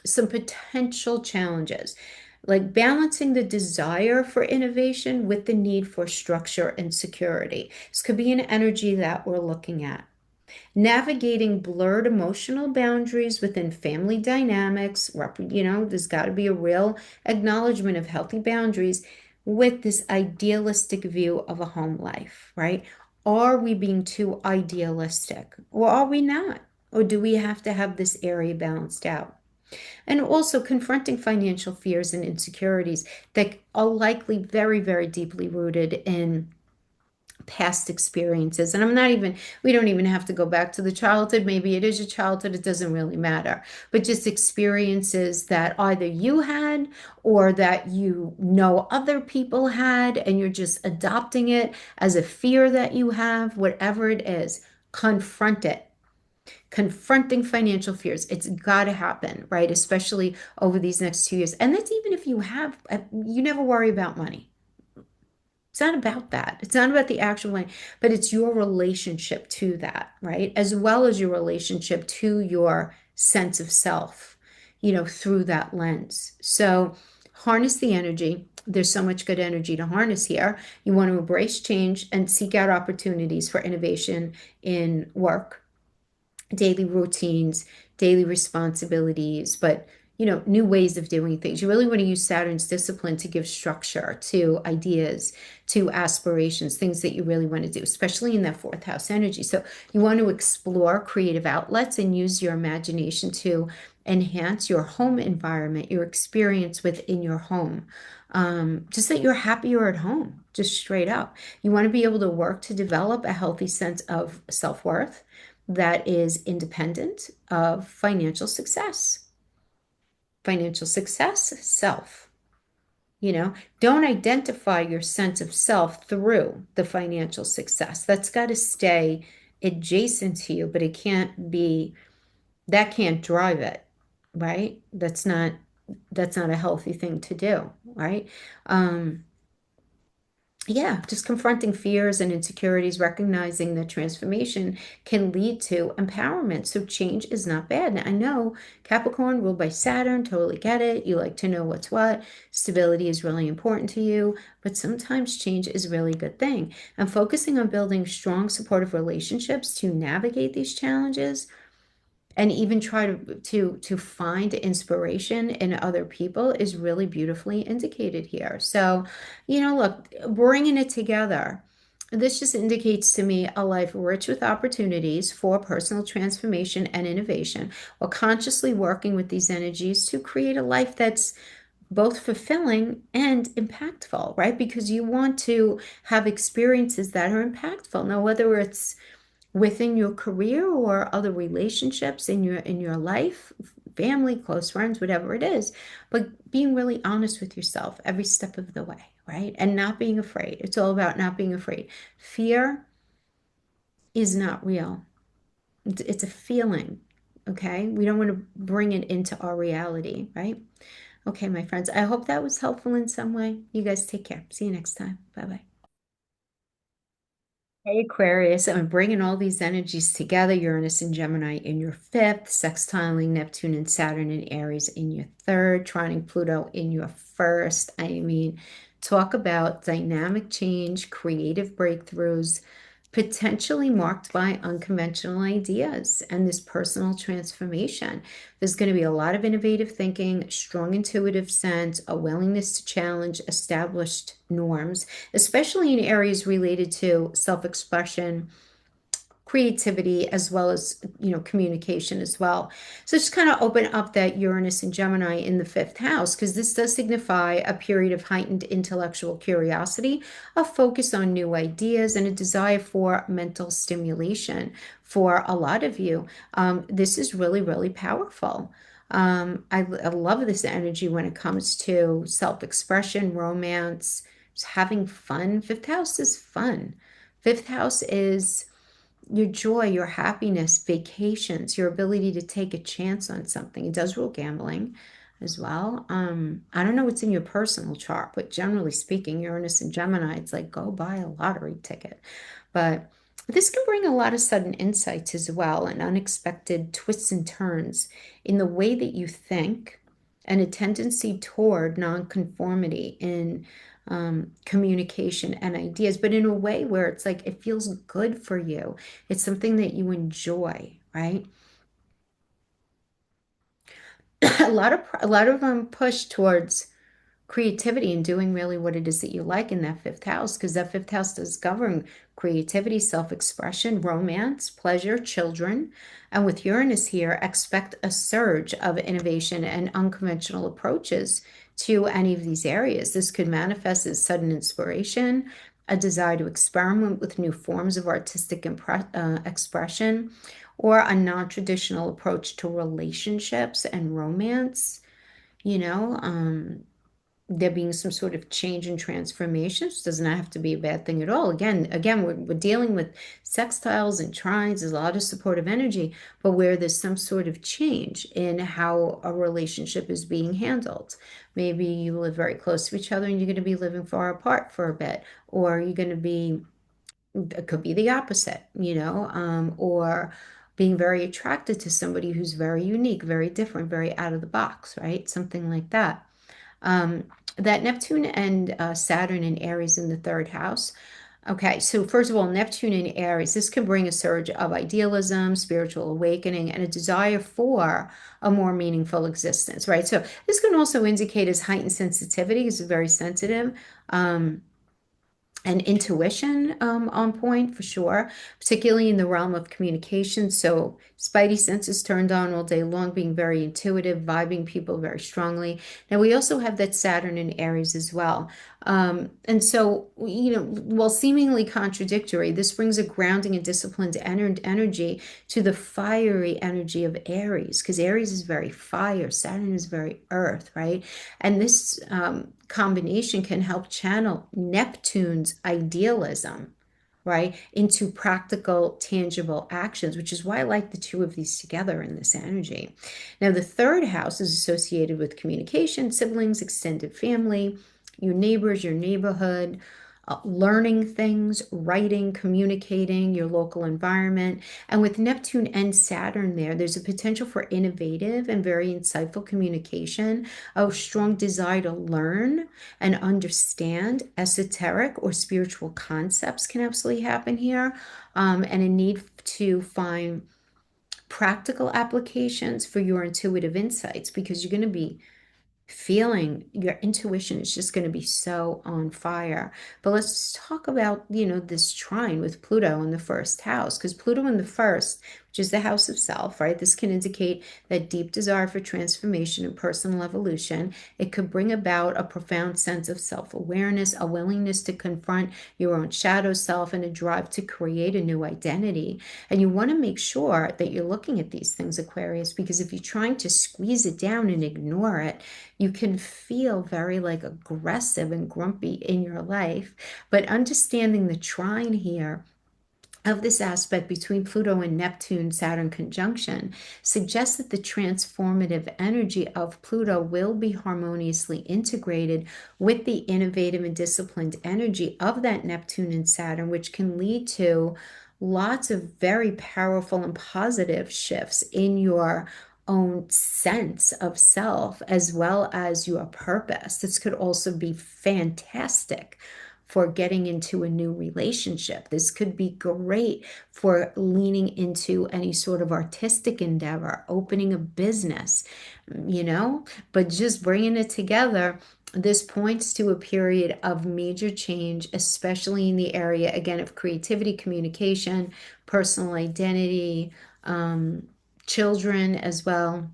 some potential challenges, like balancing the desire for innovation with the need for structure and security. This could be an energy that we're looking at. Navigating blurred emotional boundaries within family dynamics, there's got to be a real acknowledgement of healthy boundaries with this idealistic view of a home life, right? Are we being too idealistic or are we not? Or do we have to have this area balanced out? And also confronting financial fears and insecurities that are likely very, very deeply rooted in past experiences. And we don't even have to go back to the childhood. Maybe it is your childhood, it doesn't really matter. But just experiences that either you had or that you know other people had, and you're just adopting it as a fear that you have, whatever it is, confront it. Confronting financial fears. It's got to happen, right? Especially over these next 2 years. And that's even if you never worry about money. It's not about that. It's not about the actual money, but it's your relationship to that, right? As well as your relationship to your sense of self, through that lens. So harness the energy. There's so much good energy to harness here. You want to embrace change and seek out opportunities for innovation in work, daily routines, daily responsibilities, but new ways of doing things. You really want to use Saturn's discipline to give structure to ideas, to aspirations, things that you really want to do, especially in that fourth house energy. So you want to explore creative outlets and use your imagination to enhance your home environment, your experience within your home. Just that you're happier at home, just straight up. You want to be able to work to develop a healthy sense of self-worth that is independent of financial success. Financial success, self. Don't identify your sense of self through the financial success. That's got to stay adjacent to you, but that can't drive it, right? That's not a healthy thing to do, right? Yeah, just confronting fears and insecurities, recognizing that transformation can lead to empowerment. So change is not bad. Now, I know Capricorn ruled by Saturn, totally get it. You like to know what's what. Stability is really important to you, but sometimes change is really a good thing. And focusing on building strong, supportive relationships to navigate these challenges and even try to find inspiration in other people is really beautifully indicated here. So, look, bringing it together, this just indicates to me a life rich with opportunities for personal transformation and innovation, while consciously working with these energies to create a life that's both fulfilling and impactful, right? Because you want to have experiences that are impactful. Now, whether it's within your career or other relationships in your life, family, close friends, whatever it is, but being really honest with yourself every step of the way, right? And not being afraid. It's all about not being afraid. Fear is not real. It's a feeling, okay? We don't want to bring it into our reality, right? Okay, my friends, I hope that was helpful in some way. You guys take care. See you next time. Bye-bye. Hey Aquarius, I'm bringing all these energies together. Uranus and Gemini in your fifth, sextiling Neptune and Saturn and Aries in your third, trining Pluto in your first. I mean, talk about dynamic change, creative breakthroughs, potentially marked by unconventional ideas and this personal transformation. There's going to be a lot of innovative thinking, strong intuitive sense, a willingness to challenge established norms, especially in areas related to self-expression, creativity as well as, communication as well. So just kind of open up that Uranus and Gemini in the fifth house, because this does signify a period of heightened intellectual curiosity, a focus on new ideas, and a desire for mental stimulation for a lot of you. This is really, really powerful. I love this energy when it comes to self-expression, romance, just having fun. Fifth house is fun. Fifth house is your joy, your happiness, vacations, your ability to take a chance on something. It does rule gambling as well. I don't know what's in your personal chart, but generally speaking, Uranus and Gemini, it's like go buy a lottery ticket. But this can bring a lot of sudden insights as well, and unexpected twists and turns in the way that you think, and a tendency toward nonconformity in communication and ideas, but in a way where it's like it feels good for you. It's something that you enjoy, right? A lot of push towards creativity and doing really what it is that you like in that fifth house, because that fifth house does govern creativity, self-expression, romance, pleasure, children. And with Uranus here, expect a surge of innovation and unconventional approaches to any of these areas. This could manifest as sudden inspiration, a desire to experiment with new forms of artistic expression, or a non-traditional approach to relationships and romance. You know, there being some sort of change and transformation. This does not have to be a bad thing at all. Again, we're dealing with sextiles and trines. There's a lot of supportive energy, but where there's some sort of change in how a relationship is being handled. Maybe you live very close to each other and you're going to be living far apart for a bit, or you're going to be, it could be the opposite, or being very attracted to somebody who's very unique, very different, very out of the box, right? Something like that. Um, that Neptune and Saturn and Aries in the third house. Okay, so first of all, Neptune and Aries, this can bring a surge of idealism, spiritual awakening, and a desire for a more meaningful existence, right? So this can also indicate as heightened sensitivity, is very sensitive. And intuition on point for sure, particularly in the realm of communication. So spidey senses turned on all day long, being very intuitive, vibing people very strongly. Now we also have that Saturn in Aries as well. And so, while seemingly contradictory, this brings a grounding and disciplined energy to the fiery energy of Aries, because Aries is very fire, Saturn is very earth, right? And this combination can help channel Neptune's idealism, right, into practical, tangible actions, which is why I like the two of these together in this energy. Now, the third house is associated with communication, siblings, extended family, your neighbors, your neighborhood, learning things, writing, communicating, your local environment. And with Neptune and Saturn there, there's a potential for innovative and very insightful communication, a strong desire to learn and understand esoteric or spiritual concepts can absolutely happen here, and a need to find practical applications for your intuitive insights, because you're going to be feeling, your intuition is just going to be so on fire. But let's talk about, this trine with Pluto in the first house, because Pluto in the first, which is the house of self, right? This can indicate that deep desire for transformation and personal evolution. It could bring about a profound sense of self-awareness, a willingness to confront your own shadow self, and a drive to create a new identity. And you want to make sure that you're looking at these things, Aquarius, because if you're trying to squeeze it down and ignore it, you can feel very like aggressive and grumpy in your life. But understanding the trine here of this aspect between Pluto and Neptune, Saturn conjunction, suggests that the transformative energy of Pluto will be harmoniously integrated with the innovative and disciplined energy of that Neptune and Saturn, which can lead to lots of very powerful and positive shifts in your own sense of self as well as your purpose. This could also be fantastic for getting into a new relationship. This could be great for leaning into any sort of artistic endeavor, opening a business, but just bringing it together This points to a period of major change, especially in the area, again, of creativity, communication, personal identity, children as well.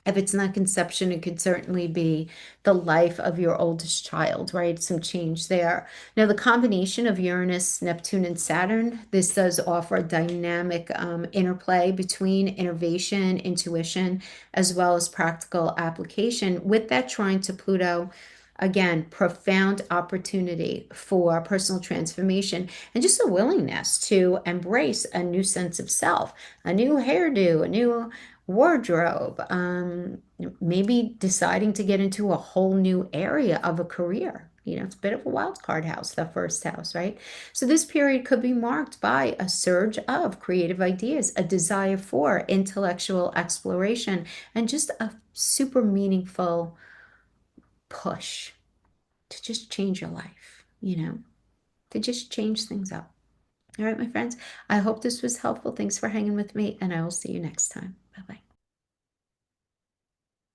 If it's not conception, it could certainly be the life of your oldest child, right? Some change there. Now, the combination of Uranus, Neptune, and Saturn, this does offer a dynamic interplay between innovation, intuition, as well as practical application. With that trine to Pluto, again, profound opportunity for personal transformation and just a willingness to embrace a new sense of self, a new hairdo, a new wardrobe, maybe deciding to get into a whole new area of a career. You know, it's a bit of a wild card house, the first house, right? So this period could be marked by a surge of creative ideas, a desire for intellectual exploration, and just a super meaningful push to just change your life, you know, to just change things up. All right, my friends, I hope this was helpful. Thanks for hanging with me, and I will see you next time. Bye-bye.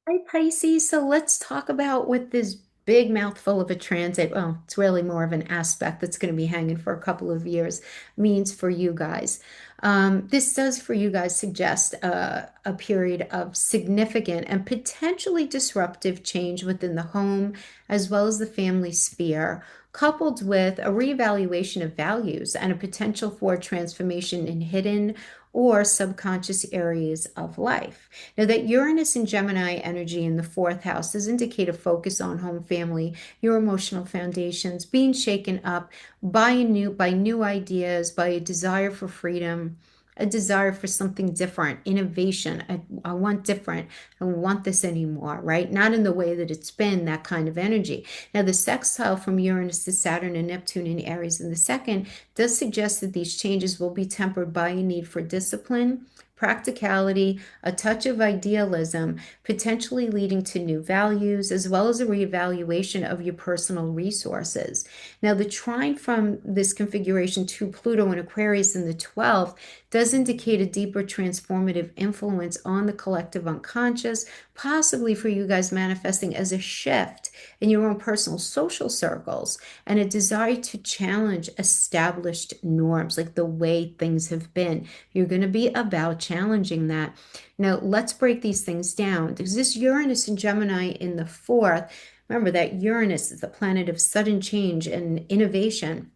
Hi, Pisces. So let's talk about what this big mouthful of a transit, well, it's really more of an aspect that's going to be hanging for a couple of years, means for you guys. This does for you guys suggest a period of significant and potentially disruptive change within the home as well as the family sphere, coupled with a reevaluation of values and a potential for transformation in hidden or subconscious areas of life. Now, that Uranus and Gemini energy in the fourth house does indicate a focus on home, family, your emotional foundations, being shaken up by new ideas, by a desire for freedom, a desire for something different, innovation. I want different. I don't want this anymore, right? Not in the way that it's been, that kind of energy. Now, the sextile from Uranus to Saturn and Neptune in Aries in the second does suggest that these changes will be tempered by a need for discipline, practicality, a touch of idealism, potentially leading to new values, as well as a reevaluation of your personal resources. Now, the trine from this configuration to Pluto and Aquarius in the 12th does indicate a deeper transformative influence on the collective unconscious, possibly for you guys manifesting as a shift in your own personal social circles and a desire to challenge established norms, like the way things have been. You're going to be about challenging that. Now, let's break these things down because this Uranus and Gemini in the fourth, remember that Uranus is the planet of sudden change and innovation.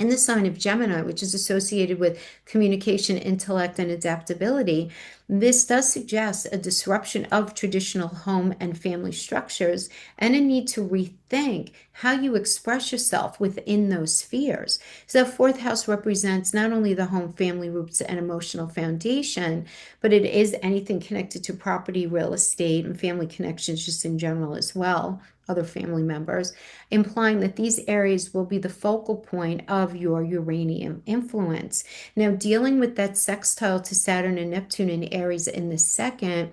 And the sign of Gemini, which is associated with communication, intellect, and adaptability, this does suggest a disruption of traditional home and family structures and a need to rethink how you express yourself within those spheres. So, the fourth house represents not only the home, family roots, and emotional foundation, but it is anything connected to property, real estate, and family connections just in general as well, other family members, implying that these areas will be the focal point of your Uranian influence. Now, dealing with that sextile to Saturn and Neptune in Aries in the second,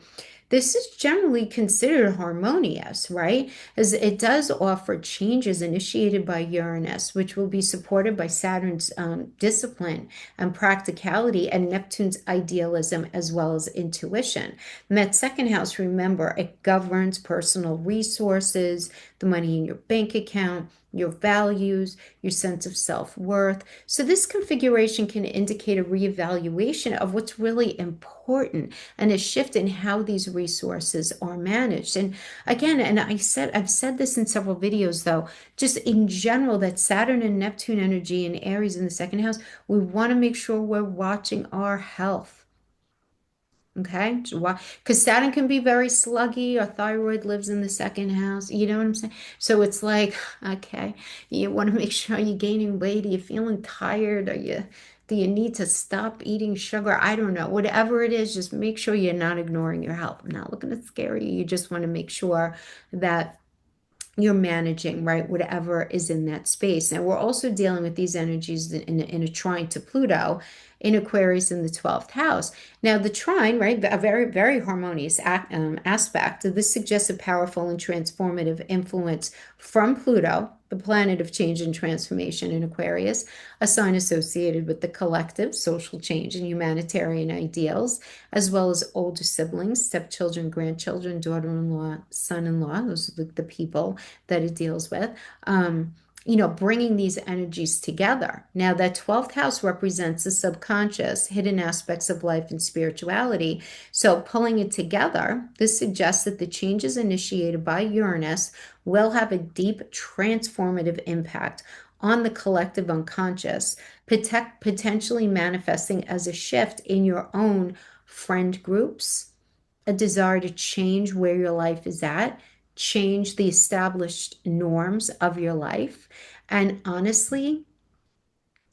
this is generally considered harmonious, right? As it does offer changes initiated by Uranus, which will be supported by Saturn's discipline and practicality and Neptune's idealism as well as intuition. And that second house, remember, it governs personal resources, the money in your bank account, your values, your sense of self-worth. So this configuration can indicate a reevaluation of what's really important and a shift in how these resources are managed. And again, I've said this in several videos though, just in general, that Saturn and Neptune energy in Aries in the second house, we want to make sure we're watching our health. Okay, because Saturn can be very sluggy. Our thyroid lives in the second house. You know what I'm saying? So it's like, okay, you want to make sure you're gaining weight. Are you feeling tired? Do you need to stop eating sugar? I don't know. Whatever it is, just make sure you're not ignoring your health. I'm not looking to scare you. You just want to make sure that you're managing, right? Whatever is in that space. Now, we're also dealing with these energies in a trine to Pluto in Aquarius in the 12th house. Now, the trine, right, a very, very harmonious aspect. This suggests a powerful and transformative influence from Pluto the planet of change and transformation in Aquarius, a sign associated with the collective social change and humanitarian ideals, as well as older siblings, stepchildren, grandchildren, daughter-in-law, son-in-law. Those are the people that it deals with. Bringing these energies together. Now, that 12th house represents the subconscious, hidden aspects of life and spirituality. So, pulling it together, this suggests that the changes initiated by Uranus will have a deep transformative impact on the collective unconscious, potentially manifesting as a shift in your own friend groups, a desire to change where your life is at, change the established norms of your life. And honestly,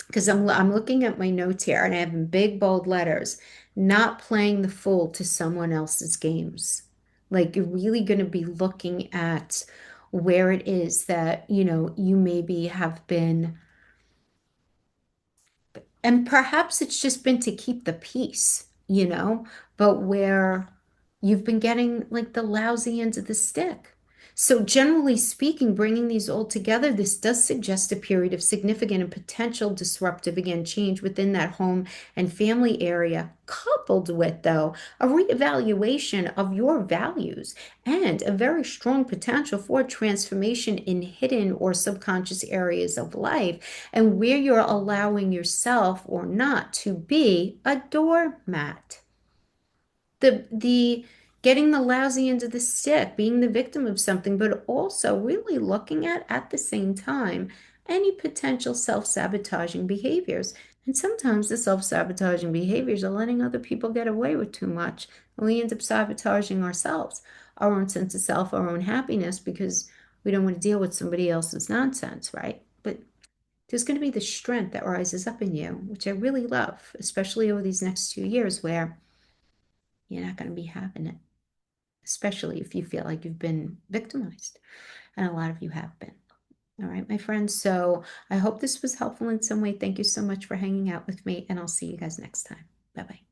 because I'm looking at my notes here and I have in big bold letters, not playing the fool to someone else's games. Like you're really going to be looking at where it is that, you maybe have been, and perhaps it's just been to keep the peace, but where you've been getting like the lousy end of the stick. So, generally speaking, bringing these all together, this does suggest a period of significant and potential disruptive, again, change within that home and family area, coupled with, though, a reevaluation of your values and a very strong potential for transformation in hidden or subconscious areas of life and where you're allowing yourself or not to be a doormat. The getting the lousy end of the stick, being the victim of something, but also really looking at the same time any potential self-sabotaging behaviors. And sometimes the self-sabotaging behaviors are letting other people get away with too much. And we end up sabotaging ourselves, our own sense of self, our own happiness, because we don't want to deal with somebody else's nonsense, right? But there's going to be the strength that rises up in you, which I really love, especially over these next 2 years where you're not going to be having it, especially if you feel like you've been victimized. And a lot of you have been. All right, my friends. So I hope this was helpful in some way. Thank you so much for hanging out with me, and I'll see you guys next time. Bye bye.